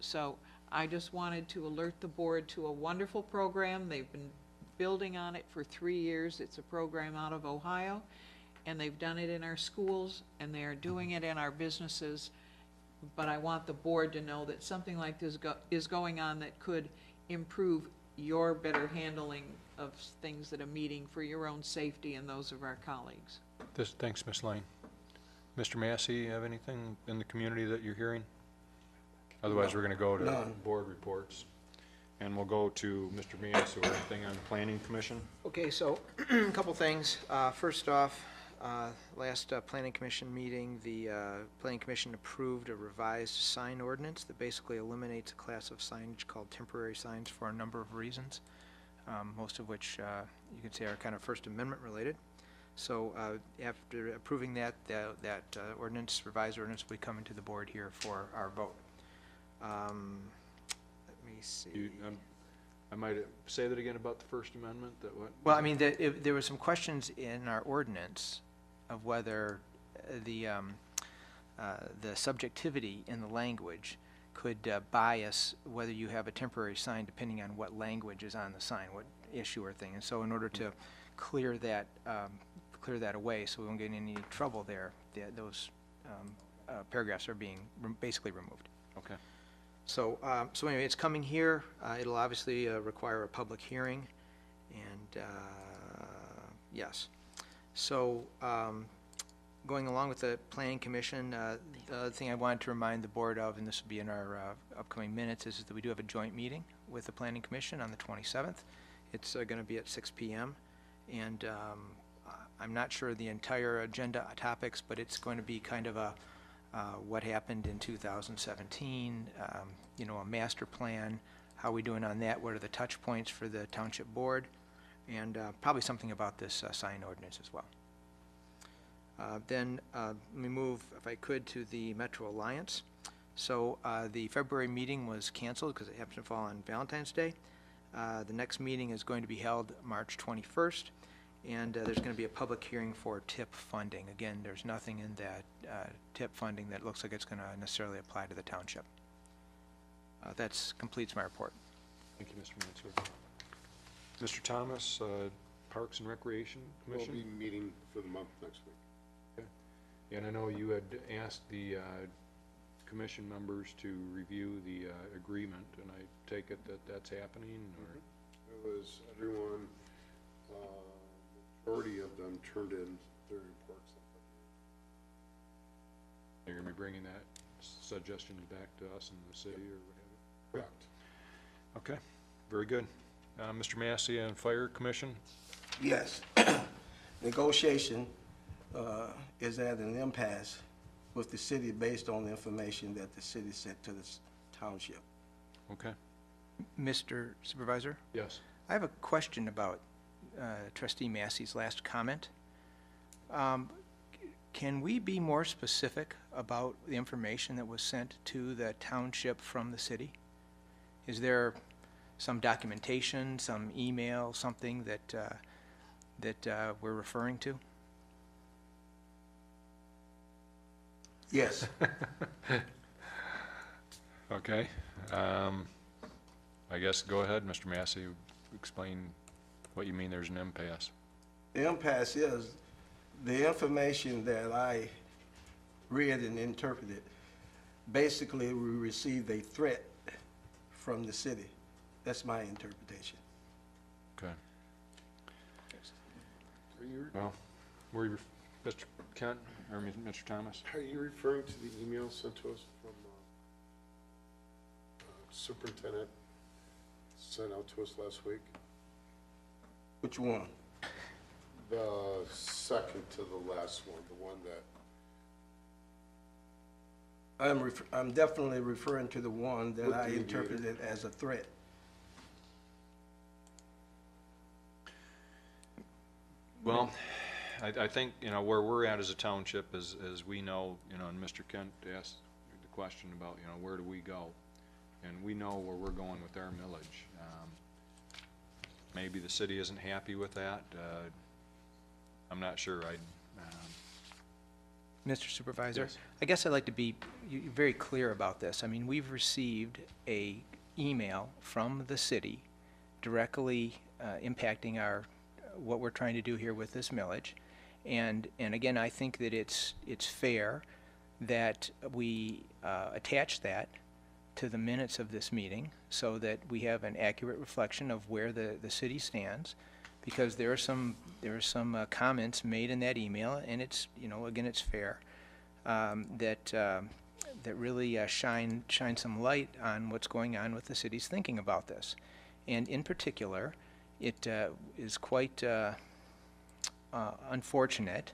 So I just wanted to alert the board to a wonderful program. They've been building on it for 3 years. It's a program out of Ohio, and they've done it in our schools, and they are doing it in our businesses. But I want the board to know that something like this is going on that could improve your better handling of things at a meeting for your own safety and those of our colleagues. Thanks, Ms. Lane. Mr. Massey, you have anything in the community that you're hearing? Otherwise, we're going to go to board reports. And we'll go to Mr. Massey, or anything on the Planning Commission. Okay, so a couple things. First off, last Planning Commission meeting, the Planning Commission approved a revised sign ordinance that basically eliminates a class of signage called temporary signs for a number of reasons, most of which you could say are kind of First Amendment related. So after approving that ordinance, revised ordinance, will be coming to the board here for our vote. Let me see. I might say that again about the First Amendment. That what? Well, I mean, there were some questions in our ordinance of whether the subjectivity in the language could bias whether you have a temporary sign depending on what language is on the sign, what issue or thing. And so, in order to clear that away, so we won't get in any trouble there, those paragraphs are being basically removed. Okay. So, so anyway, it's coming here. It'll obviously require a public hearing, and yes. So, going along with the Planning Commission, the other thing I wanted to remind the board of, and this will be in our upcoming minutes, is that we do have a joint meeting with the Planning Commission on the 27th. It's going to be at 6 p.m. And I'm not sure the entire agenda topics, but it's going to be kind of a what happened in 2017, you know, a master plan, how are we doing on that, what are the touch points for the township board, and probably something about this sign ordinance as well. Then let me move, if I could, to the Metro Alliance. So the February meeting was canceled because it happened to fall on Valentine's Day. The next meeting is going to be held March 21st. And there's going to be a public hearing for TIP funding. Again, there's nothing in that TIP funding that looks like it's going to necessarily apply to the township. That completes my report. Thank you, Mr. Mansur. Mr. Thomas, Parks and Recreation Commission? We'll be meeting for the month next week. Okay. And I know you had asked the commission members to review the agreement, and I take it that that's happening, or? It was everyone, majority them turned in their reports. You're gonna be bringing that suggestions back to us in the city or whatever? Correct. Okay, very good. Mr. Massey on Fire Commission? Yes. Negotiation is at an impasse with the city based on the information that the city sent to the township. Okay, Mr. Supervisor, yes. I have a question about trustee Massey's last comment. Can we be more specific about the information that was sent to the township from the city? Is there some documentation, some email, something that we're referring to? Yes. Okay, I guess go ahead, Mr. Massey, explain what you mean there's an impasse. The impasse is the information that I read and interpreted. Basically, we received a threat from the city. That's my interpretation. Okay, Are you, well, were you, Mr. Kent, or Mr. Thomas? are you referring to the email sent to us from superintendent sent out to us last week? Which one? The second to the last one, the one that, I'm definitely referring to the one that With I the interpreted as a threat. Well, I think, you know, where we're at as a township is we know, you know, and Mr. Kent asked the question about, you know, where do we go? And we know where we're going with our millage. Maybe the city isn't happy with that. I'm not sure. Mr. Supervisor, Yes. I guess I'd like to be very clear about this. I mean, we've received a email from the city directly impacting what we're trying to do here with this millage. And again, I think that it's fair that we attach that to the minutes of this meeting so that we have an accurate reflection of where the city stands, because there are some comments made in that email, and it's, you know, again, it's fair, that really shine some light on what's going on with the city's thinking about this. And in particular, it is quite unfortunate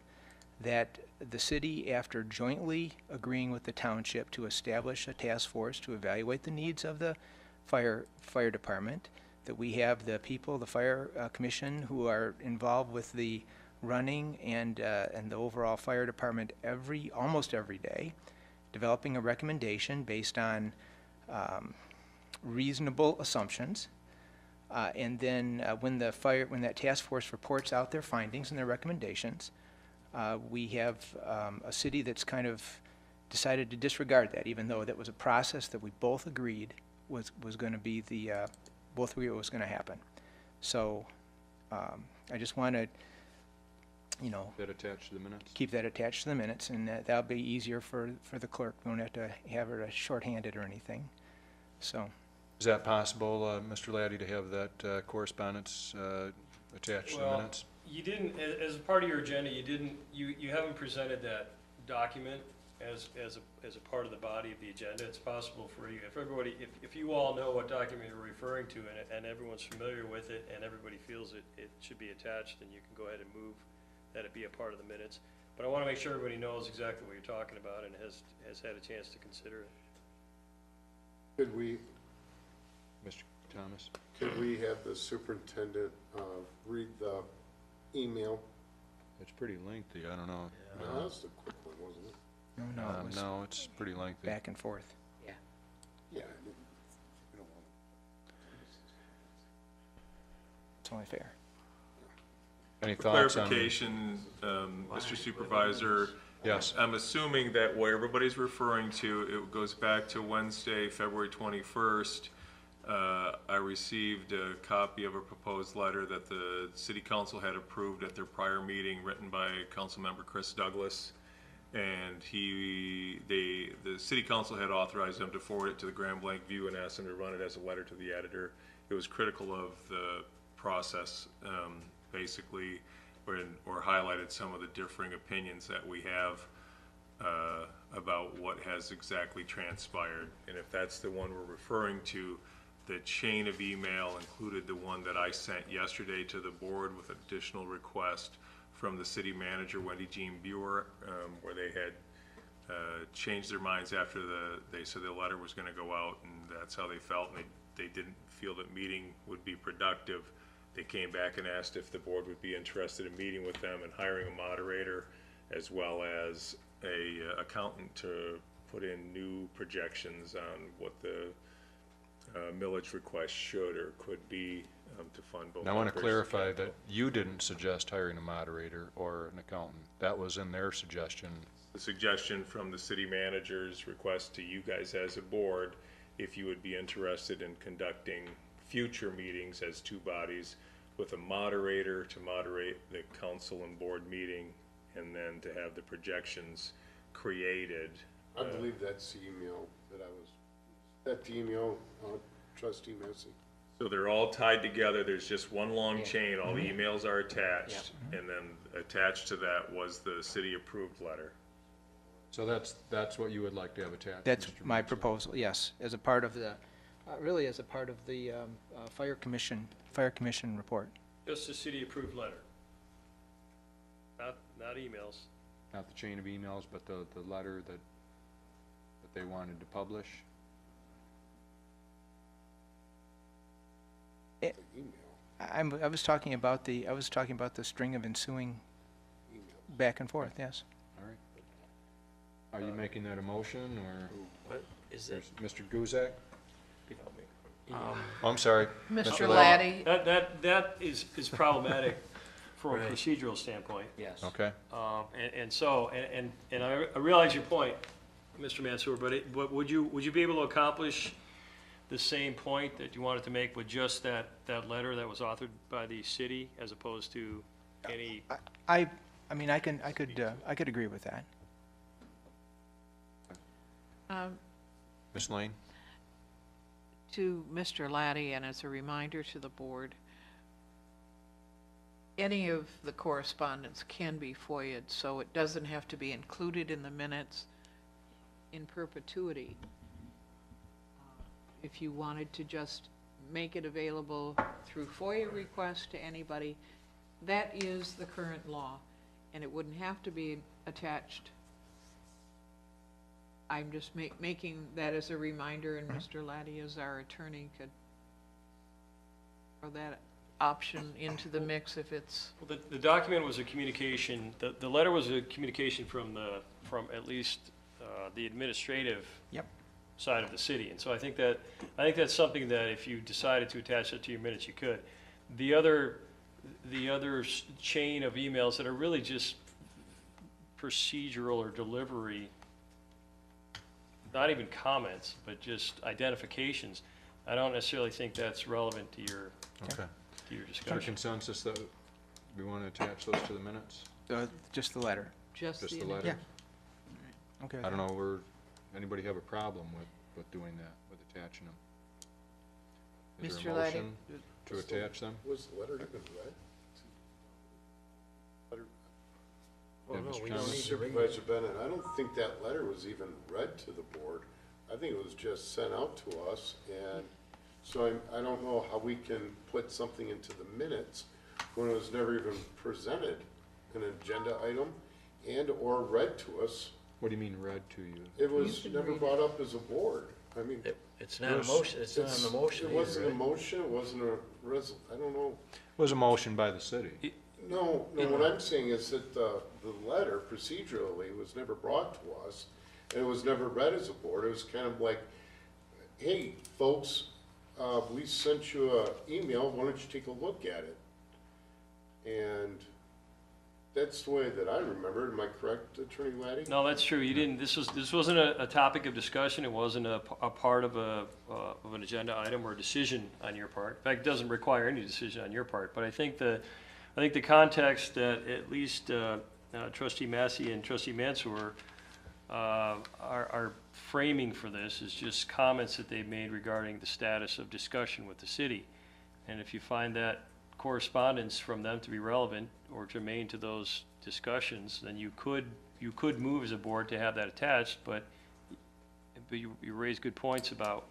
that the city, after jointly agreeing with the township to establish a task force to evaluate the needs of the fire department, that we have the people, the fire commission, who are involved with the running and the overall fire department almost every day, developing a recommendation based on reasonable assumptions. And then when that task force reports out their findings and their recommendations, we have a city that's kind of decided to disregard that, even though that was a process that we both agreed was going to be both agreed was going to happen. So I just want to, you know, that attached to the minutes? keep that attached to the minutes, and that'll be easier for the clerk. We don't have to have it shorthanded or anything. So. Is that possible, Mr. Laddie, to have that correspondence attached to the minutes? You didn't, as a part of your agenda, you haven't presented that document as a part of the body of the agenda. It's possible for you, if you all know what document you're referring to and everyone's familiar with it and everybody feels it should be attached, then you can go ahead and move that it be a part of the minutes. But I want to make sure everybody knows exactly what you're talking about and has had a chance to consider it. could we Mr. Thomas? have the superintendent read the email? It's pretty lengthy, I don't know. No, that's the quick one, wasn't it? No, it was No, it's pretty lengthy. back and forth. Yeah. Yeah. We don't want It's only fair. Any For thoughts on? clarification, Mr. Supervisor, Yes. I'm assuming that what everybody's referring to, it goes back to Wednesday, February 21st. I received a copy of a proposed letter that the city council had approved at their prior meeting, written by Councilmember Chris Douglas. And the city council had authorized them to forward it to the Grand Blanc View and asked them to run it as a letter to the editor. It was critical of the process, basically. or highlighted some of the differing opinions that we have about what has exactly transpired. And if that's the one we're referring to, the chain of email included the one that I sent yesterday to the board with additional request from the city manager, Wendy Jean Buer, where they had changed their minds after they said the letter was gonna go out, and that's how they felt, and they didn't feel that meeting would be productive. They came back and asked if the board would be interested in meeting with them and hiring a moderator, as well as a accountant to put in new projections on what the millage request should or could be to fund both. And I want to operations and clarify capital. that you didn't suggest hiring a moderator or an accountant. That was in their suggestion. The suggestion from the city manager's request to you guys as a board, if you would be interested in conducting future meetings as two bodies with a moderator to moderate the council and board meeting, and then to have the projections created. I believe that's the email that that the email, trustee Massey. So they're all tied together, there's just one long chain, all the emails are attached, and then attached to that was the city-approved letter. So that's what you would like to have attached? That's Mr. my Mason? proposal, yes, as a part of the, really as a part of the fire commission report. Just a city-approved letter. Not emails. Not the chain of emails, but the letter that they wanted to publish? Email. I was talking about the string of ensuing back and forth, yes. All right. Are you making that a motion, or What is that? there's Mr. Guzak? Oh, I'm sorry. Mr. Ladd. Laddie, That is problematic from a Right. procedural standpoint. Yes. Okay. And I realize your point, Mr. Mansour, but would you be able to accomplish the same point that you wanted to make with just that letter that was authored by the city, as opposed to any? I mean, I could agree with that. Ms. Lane? to Mr. Laddie, and as a reminder to the board, any of the correspondence can be FOIA'd, so it doesn't have to be included in the minutes in perpetuity. If you wanted to just make it available through FOIA request to anybody, that is the current law, and it wouldn't have to be attached. I'm just making that as a reminder, and Mr. Laddie, as our attorney, could throw that option into the mix if it's. Well, the document was a communication, the letter was a communication from at least the administrative Yep. side of the city. And so I think that's something that if you decided to attach it to your minutes, you could. The other chain of emails that are really just procedural or delivery, not even comments, but just identifications, I don't necessarily think that's relevant to your Okay. Is there discussion. consensus that we want to attach those to the minutes? Just the letter. Just Just the the initial. letter? Okay. I don't know, anybody have a problem with doing that, with attaching them? Is there Mr. a Laddie? motion to attach them? Was the letter even read? Letter- Well, Yeah, no, Mr. we don't Thomas? need to read. Supervisor Bennett, I don't think that letter was even read to the board. I think it was just sent out to us, and so I don't know how we can put something into the minutes when it was never even presented, an agenda item, and/or read to us. What do you mean read to you? It was can never read brought up as a board. I mean, It's not a motion, it's not an emotion it either, wasn't a right? motion, it wasn't a I don't know. It was a motion by the city. No, what I'm saying is that the letter procedurally was never brought to us, and it was never read as a board. It was kind of like, hey, folks, we sent you an email, why don't you take a look at it? And that's the way that I remember it. Am I correct, Attorney Laddie? No, that's true. You didn't, this wasn't a topic of discussion. It wasn't a part of an agenda item or decision on your part. In fact, it doesn't require any decision on your part. But I think the context that at least Trustee Massey and Trustee Mansour are framing for this is just comments that they've made regarding the status of discussion with the city. And if you find that correspondence from them to be relevant or germane to those discussions, then you could move as a board to have that attached, but you raise good points about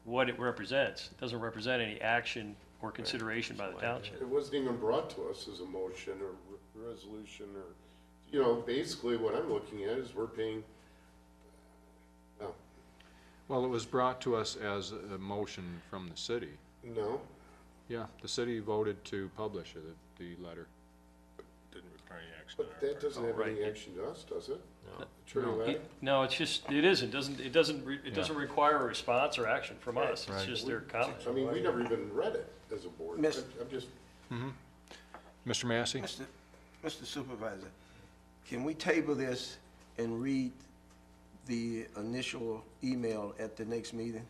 what it represents. It doesn't represent any action or consideration by the township. It wasn't even brought to us as a motion or resolution or, you know, basically what I'm looking at is we're paying, no, Well, it was brought to us as a motion from the city. no, Yeah, the city voted to publish the letter. Didn't require any action on but our that part. doesn't have any right. action to us, does it? No. Attorney No. Ladd? No, it's just, it isn't, it doesn't require a response or action from us. It's Right. just their comment. I mean, we never even read it as a board. Miss- I'm just, Mr. Massey? Mr. Supervisor, can we table this and read the initial email at the next meeting?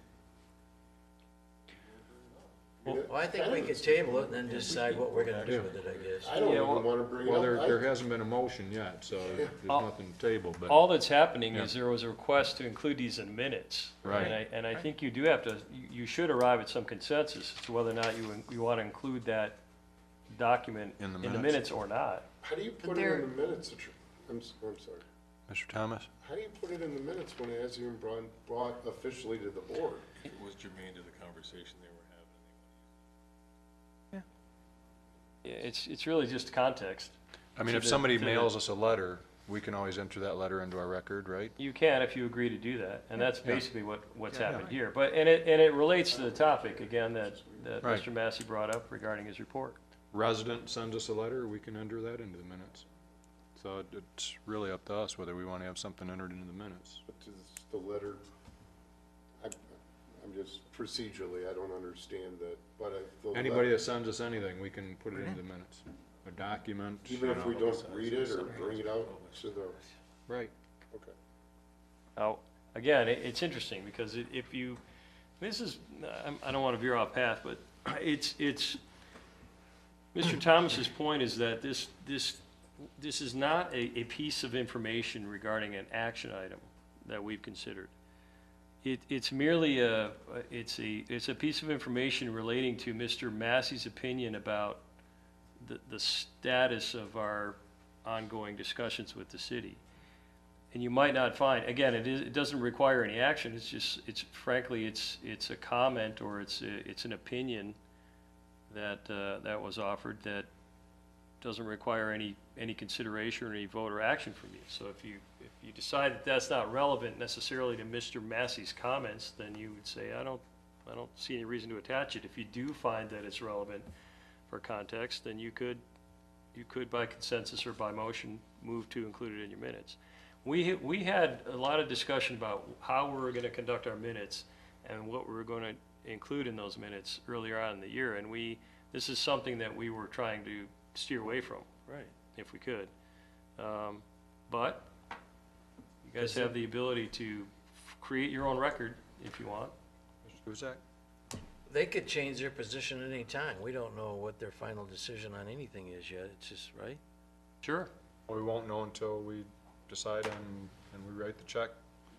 Well, I think we could table it and then decide what we're gonna do with it, I guess. I don't Yeah, even well- wanna bring it Well, up. there hasn't been a motion yet, so there's nothing tabled, but. All that's happening Yeah. is there was a request to include these in minutes. Right. And I think you do have to, you should arrive at some consensus as to whether or not you want to include that document In the in the minutes. minutes or not. How do you put it there- in the minutes? I'm sorry. Mr. Thomas? How do you put it in the minutes when it hasn't even brought officially to the board? It was germane to the conversation they were having. Yeah, it's really just context. I mean, To if the- somebody to the- mails us a letter, we can always enter that letter into our record, right? You can if you agree to do that, and that's basically what's Yeah. happened here. But, and it relates to the topic, again, that Right. Mr. Massey brought up regarding his report. Resident sends us a letter, we can enter that into the minutes. So it's really up to us whether we want to have something entered into the minutes. But is the letter, I'm just procedurally, I don't understand that, but Anybody that sends us anything, we can put it into the minutes. A document, even you if we know. don't read it or bring it out to the, Right. okay. Now, again, it's interesting, because if you, this is, I don't want to veer off path, but it's, Mr. Thomas's point is that this is not a piece of information regarding an action item that we've considered. It's merely it's a piece of information relating to Mr. Massey's opinion about the status of our ongoing discussions with the city. And you might not find, again, it doesn't require any action, it's frankly, it's a comment, or it's an opinion that was offered that doesn't require any consideration or any vote or action from you. So if you decide that that's not relevant necessarily to Mr. Massey's comments, then you would say, I don't see any reason to attach it. If you do find that it's relevant for context, then you could by consensus or by motion move to include it in your minutes. We had a lot of discussion about how we were going to conduct our minutes and what we were going to include in those minutes earlier on in the year, and this is something that we were trying to steer away from, right, if we could. But you guys have the ability to create your own record if you want. Mr. Kuzak? They could change their position at any time. We don't know what their final decision on anything is yet. It's just, right? Sure. Well, we won't know until we decide on, and we write the check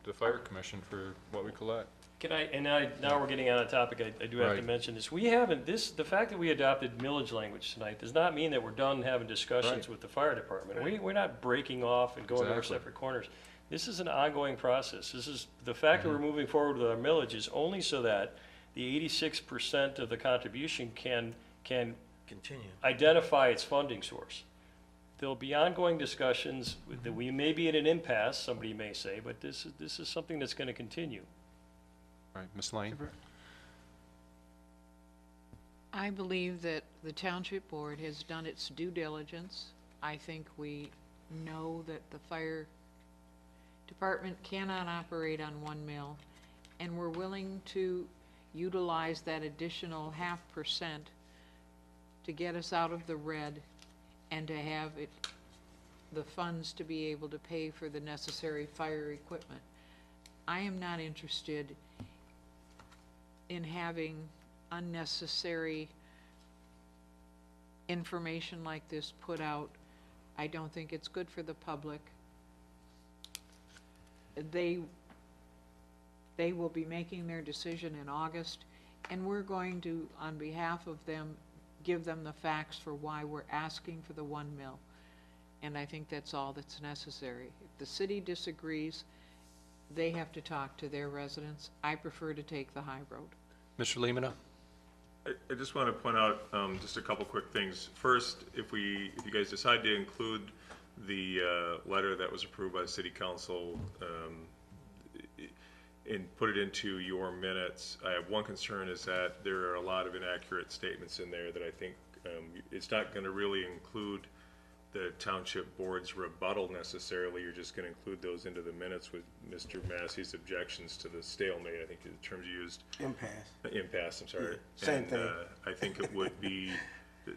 to the fire commission for what we collect. Now we're getting out of topic, I do have to Right. mention this. The fact that we adopted millage language tonight does not mean that we're done having discussions Right. with the fire department. We're not breaking off and going to our Exactly. separate corners. This is an ongoing process. The fact that we're moving forward with our millage is only so that the 86% of the contribution can Continue. identify its funding source. There'll be ongoing discussions that we may be at an impasse, somebody may say, but this is something that's gonna continue. Right, Ms. Lane? I believe that the township board has done its due diligence. I think we know that the fire department cannot operate on one mill, and we're willing to utilize that additional 0.5% to get us out of the red and to have the funds to be able to pay for the necessary fire equipment. I am not interested in having unnecessary information like this put out. I don't think it's good for the public. They will be making their decision in August, and we're going to, on behalf of them, give them the facts for why we're asking for the 1 mil. And I think that's all that's necessary. If the city disagrees, they have to talk to their residents. I prefer to take the high road. Mr. Lemata? I just want to point out just a couple quick things. First, if you guys decide to include the letter that was approved by the city council and put it into your minutes, I have one concern, is that there are a lot of inaccurate statements in there that I think it's not going to really include the township board's rebuttal necessarily. You're just going to include those into the minutes with Mr. Massey's objections to the stalemate, I think the terms used. Impasse, I'm sorry. Same thing. I think it would be,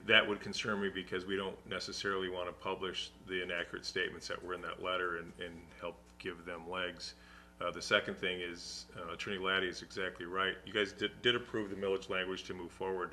that would concern me because we don't necessarily want to publish the inaccurate statements that were in that letter and help give them legs. The second thing is, Attorney Laddie is exactly right. You guys did approve the millage language to move forward.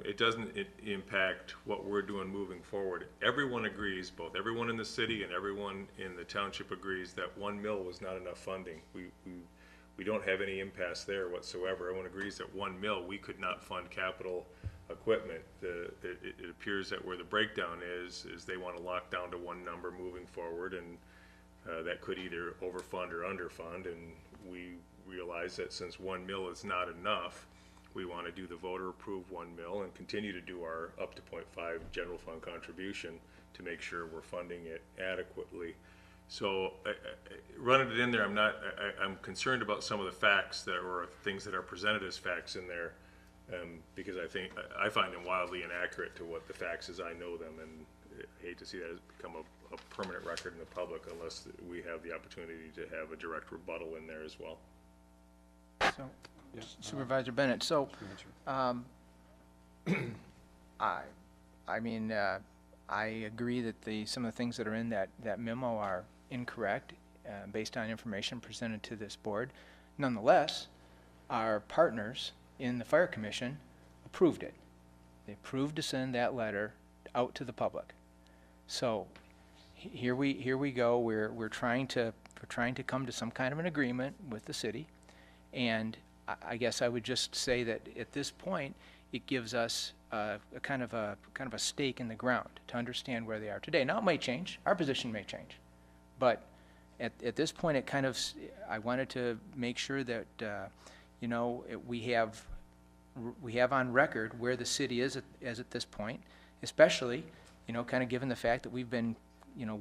It doesn't impact what we're doing moving forward. Everyone agrees, both everyone in the city and everyone in the township agrees that 1 mil was not enough funding. We don't have any impasse there whatsoever. Everyone agrees that 1 mil, we could not fund capital equipment. It appears that where the breakdown is they want to lock down to one number moving forward, and that could either overfund or underfund, and we realize that since 1 mil is not enough, we want to do the voter-approved 1 mil and continue to do our up to 0.5 general fund contribution to make sure we're funding it adequately. So running it in there, I'm concerned about some of the facts that or things that are presented as facts in there, because I find them wildly inaccurate to what the facts as I know them, and I hate to see that become a permanent record in the public unless we have the opportunity to have a direct rebuttal in there as well. So, Supervisor Bennett, so, I mean, I agree that some of the things that are in that memo are incorrect, based on information presented to this board. Nonetheless, our partners in the Fire Commission approved it. They approved to send that letter out to the public. So, here we go. We're trying to come to some kind of an agreement with the city, and I guess I would just say that at this point, it gives us a kind of a stake in the ground to understand where they are today. Now it might change. Our position may change, but at this point, I wanted to make sure that we have on record where the city is at this point, especially kind of given the fact that we've been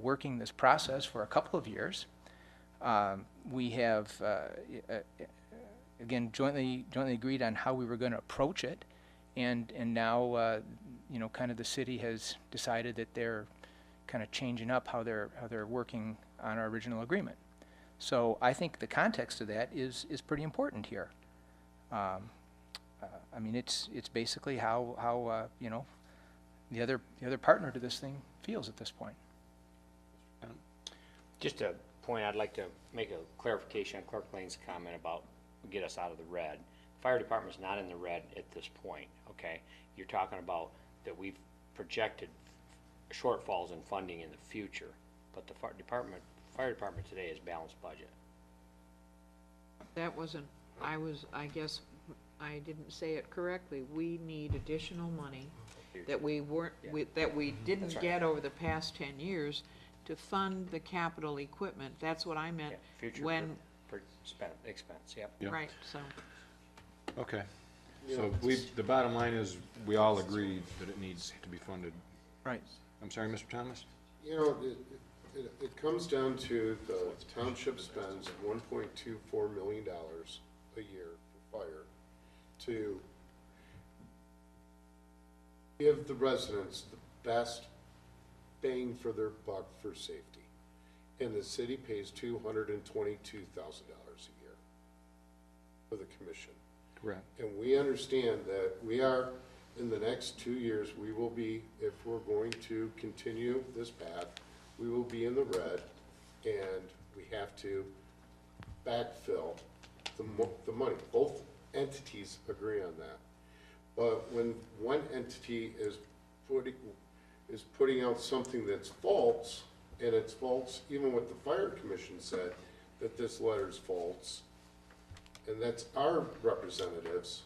working this process for a couple of years. We have again, jointly agreed on how we were going to approach it, and now, kind of the city has decided that they're kind of changing up how they're working on our original agreement. So I think the context of that is pretty important here. I mean, it's basically how the other partner to this thing feels at this point. Just a point, I'd like to make a clarification on Clerk Lane's comment about get us out of the red. Fire department's not in the red at this point, okay? You're talking about that we've projected shortfalls in funding in the future, but the fire department today is balanced budget. That wasn't, I guess I didn't say it correctly. We need additional money that we didn't get over the past 10 years to fund the capital equipment. That's what I meant. Yeah, future when expense, yep. Yeah. Right, so. Okay. So the bottom line is, we all agree that it needs to be funded. Right. I'm sorry, Mr. Thomas? It comes down to the township spends $1.24 million a year for fire to give the residents the best bang for their buck for safety. And the city pays $222,000 a year for the commission. Correct. And we understand that we are, in the next 2 years, we will be, if we're going to continue this path, we will be in the red, and we have to backfill the money. Both entities agree on that. But when one entity is putting out something that's false, and it's false even what the fire commission said, that this letter's false, and that's our representatives,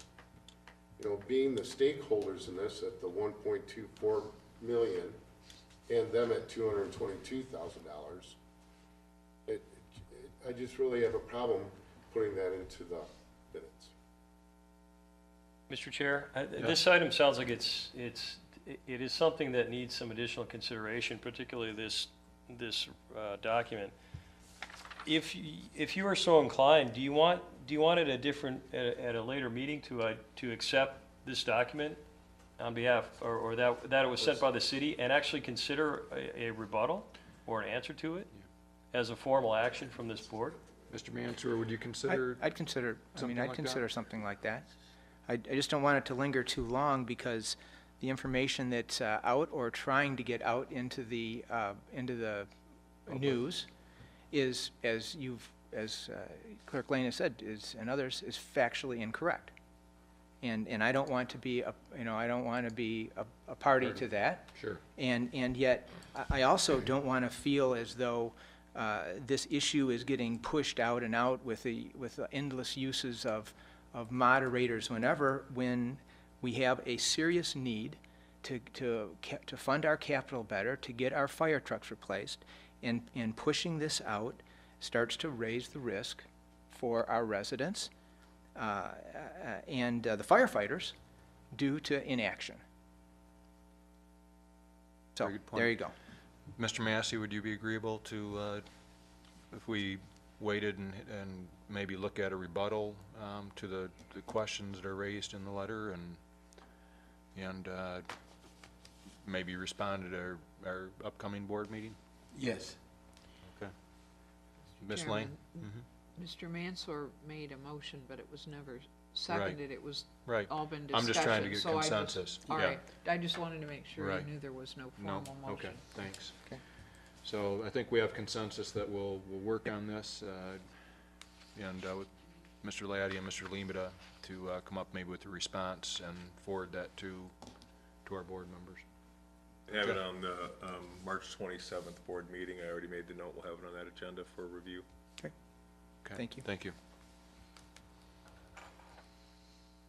you know, being the stakeholders in this at the 1.24 million and them at $222,000, I just really have a problem putting that into the minutes. Mr. Chair, this item sounds like it is something that needs some additional consideration, particularly this document. If you are so inclined, do you want at a later meeting to accept this document on behalf, or that it was sent by the city, and actually consider a rebuttal or an answer to it as a formal action from this board? Mr. Mansour, would you consider? I'd consider, something like I'd that? consider something like that. I just don't want it to linger too long, because the information that's out or trying to get out into the news is, as Clerk Lane has said, and others, is factually incorrect. And I don't want to be I don't want to be a party to that. Sure. And yet, I also don't want to feel as though this issue is getting pushed out and out with the endless uses of moderators when we have a serious need to fund our capital better, to get our fire trucks replaced, and pushing this out starts to raise the risk for our residents and the firefighters due to inaction. So, Very good point. there you go. Mr. Massey, would you be agreeable to, if we waited and maybe look at a rebuttal to the questions that are raised in the letter, and maybe respond at our upcoming board meeting? Yes. Okay. Ms. Chairman, Lane? Mr. Mansour made a motion, but it was never seconded. It was Right. all been I'm discussion. just trying to get So I just- consensus. All Yeah. right, I just wanted to make sure Right. you knew there was no No? formal Okay, motion. thanks. Okay. So I think we have consensus that we'll work on this, and with Mr. Laddie and Mr. Limita to come up maybe with a response and forward that to our board members. Have it on the March 27th board meeting. I already made the note. We'll have it on that agenda for review. Okay. Thank you. Thank you.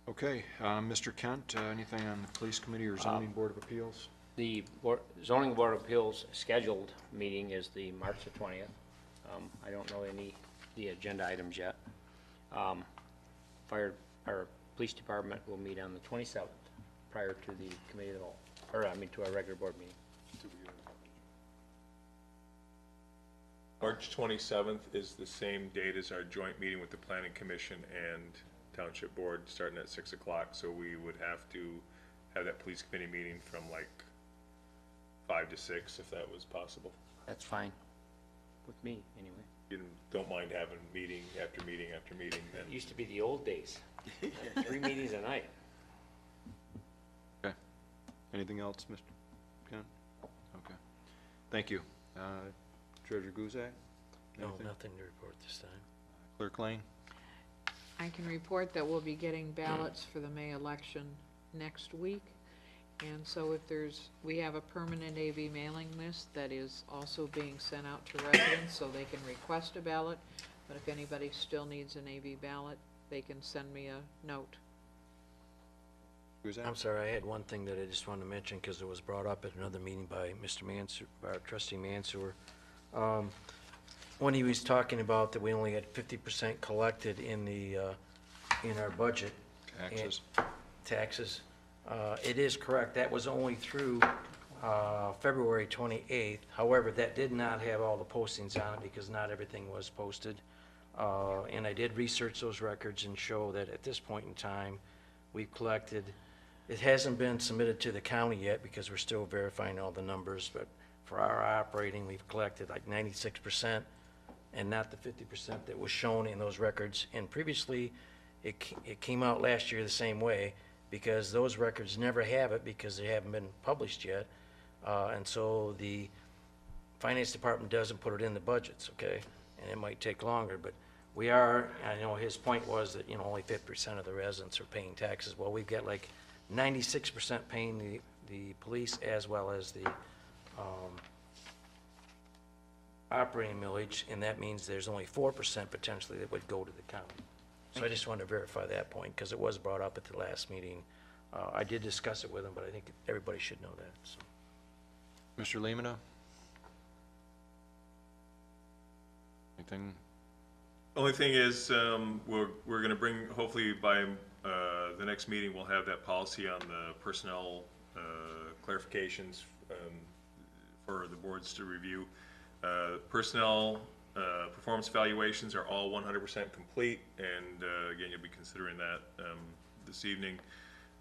Okay, Mr. Kent, anything on the police committee or zoning board of appeals? The zoning board of appeals scheduled meeting is the March the 20th. I don't know the agenda items yet. Police department will meet on the 27th, prior to the committee of the whole, to our regular board meeting. March 27th is the same date as our joint meeting with the planning commission and township board, starting at 6 o'clock, so we would have to have that police committee meeting from like 5 to 6, if that was possible. That's fine, with me, anyway. You don't mind having meeting after meeting after meeting, then. It used to be the old days. 3 meetings a night. Okay. Anything else, Mr. Kent? Okay. Thank you. Treasurer Guzak? No, Anything? nothing to report this time. Clerk Lane? I can report that we'll be getting ballots for the May election next week. And so we have a permanent AV mailing list that is also being sent out to residents so they can request a ballot. But if anybody still needs an AV ballot, they can send me a note. Guzak? I'm sorry, I had one thing that I just wanted to mention, because it was brought up at another meeting by Mr. Mansour, by trustee Mansour. When he was talking about that we only had 50% collected in our budget. Taxes? Taxes. It is correct, that was only through February 28th. However, that did not have all the postings on it, because not everything was posted. And I did research those records and show that at this point in time, we've collected, it hasn't been submitted to the county yet, because we're still verifying all the numbers, but for our operating, we've collected like 96%, and not the 50% that was shown in those records. And previously, it came out last year the same way, because those records never have it, because they haven't been published yet. And so the finance department doesn't put it in the budgets, okay? And it might take longer, but we are, I know his point was that, only 50% of the residents are paying taxes. Well, we've got like 96% paying the police, as well as the operating millage, and that means there's only 4% potentially that would go to the county. So I just wanted to verify that point, because it was brought up at the last meeting I did discuss it with him, but I think everybody should know that, so. Mr. Lemata? Anything? Only thing is, we're gonna bring, hopefully by, the next meeting, we'll have that policy on the personnel, clarifications, for the boards to review. Personnel, performance evaluations are all 100% complete, and, again, you'll be considering that, this evening.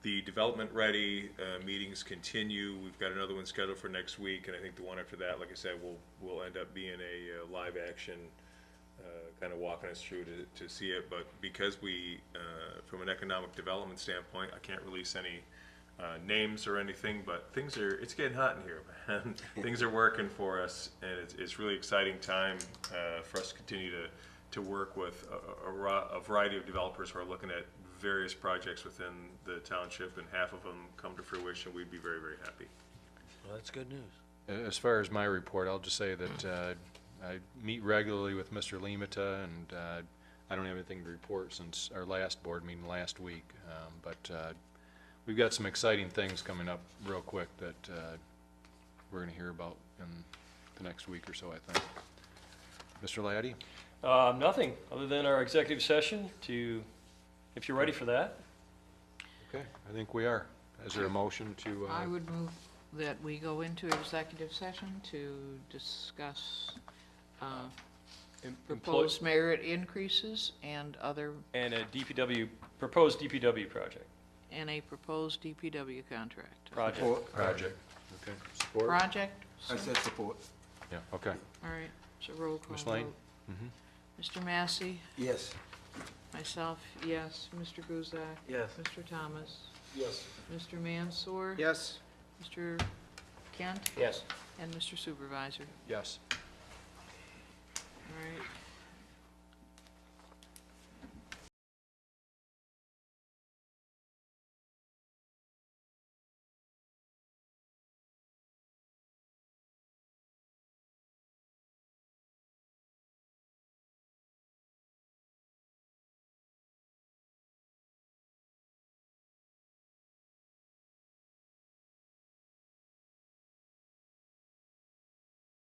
The development ready, meetings continue. We've got another one scheduled for next week, and I think the one after that, like I said, will end up being a, live action, kind of walking us through to see it, but because we, from an economic development standpoint, I can't release any names or anything, but it's getting hot in here, man. Things are working for us, and it's really exciting time for us to continue to work with a variety of developers who are looking at various projects within the township, and half of them come to fruition. We'd be very, very happy. Well, that's good news. As far as my report, I'll just say that I meet regularly with Mr. Lemata, and I don't have anything to report since our last board meeting last week. But we've got some exciting things coming up real quick that we're going to hear about in the next week or so, I think. Mr. Laddie? Nothing, other than our executive session if you're ready for that. Okay, I think we are. Is there a motion to? I would move that we go into executive session to discuss proposed merit increases and And a proposed DPW project. and a proposed DPW contract. Project. Project. Okay, support? Project? I said support. Yeah, okay. All right, so roll call Ms. Lane? vote. Mr. Massey? Yes. Myself, yes. Mr. Guzak? Yes. Mr. Thomas? Yes. Mr. Mansour? Yes? Mr. Kent? Yes. And Mr. Supervisor? Yes. All right.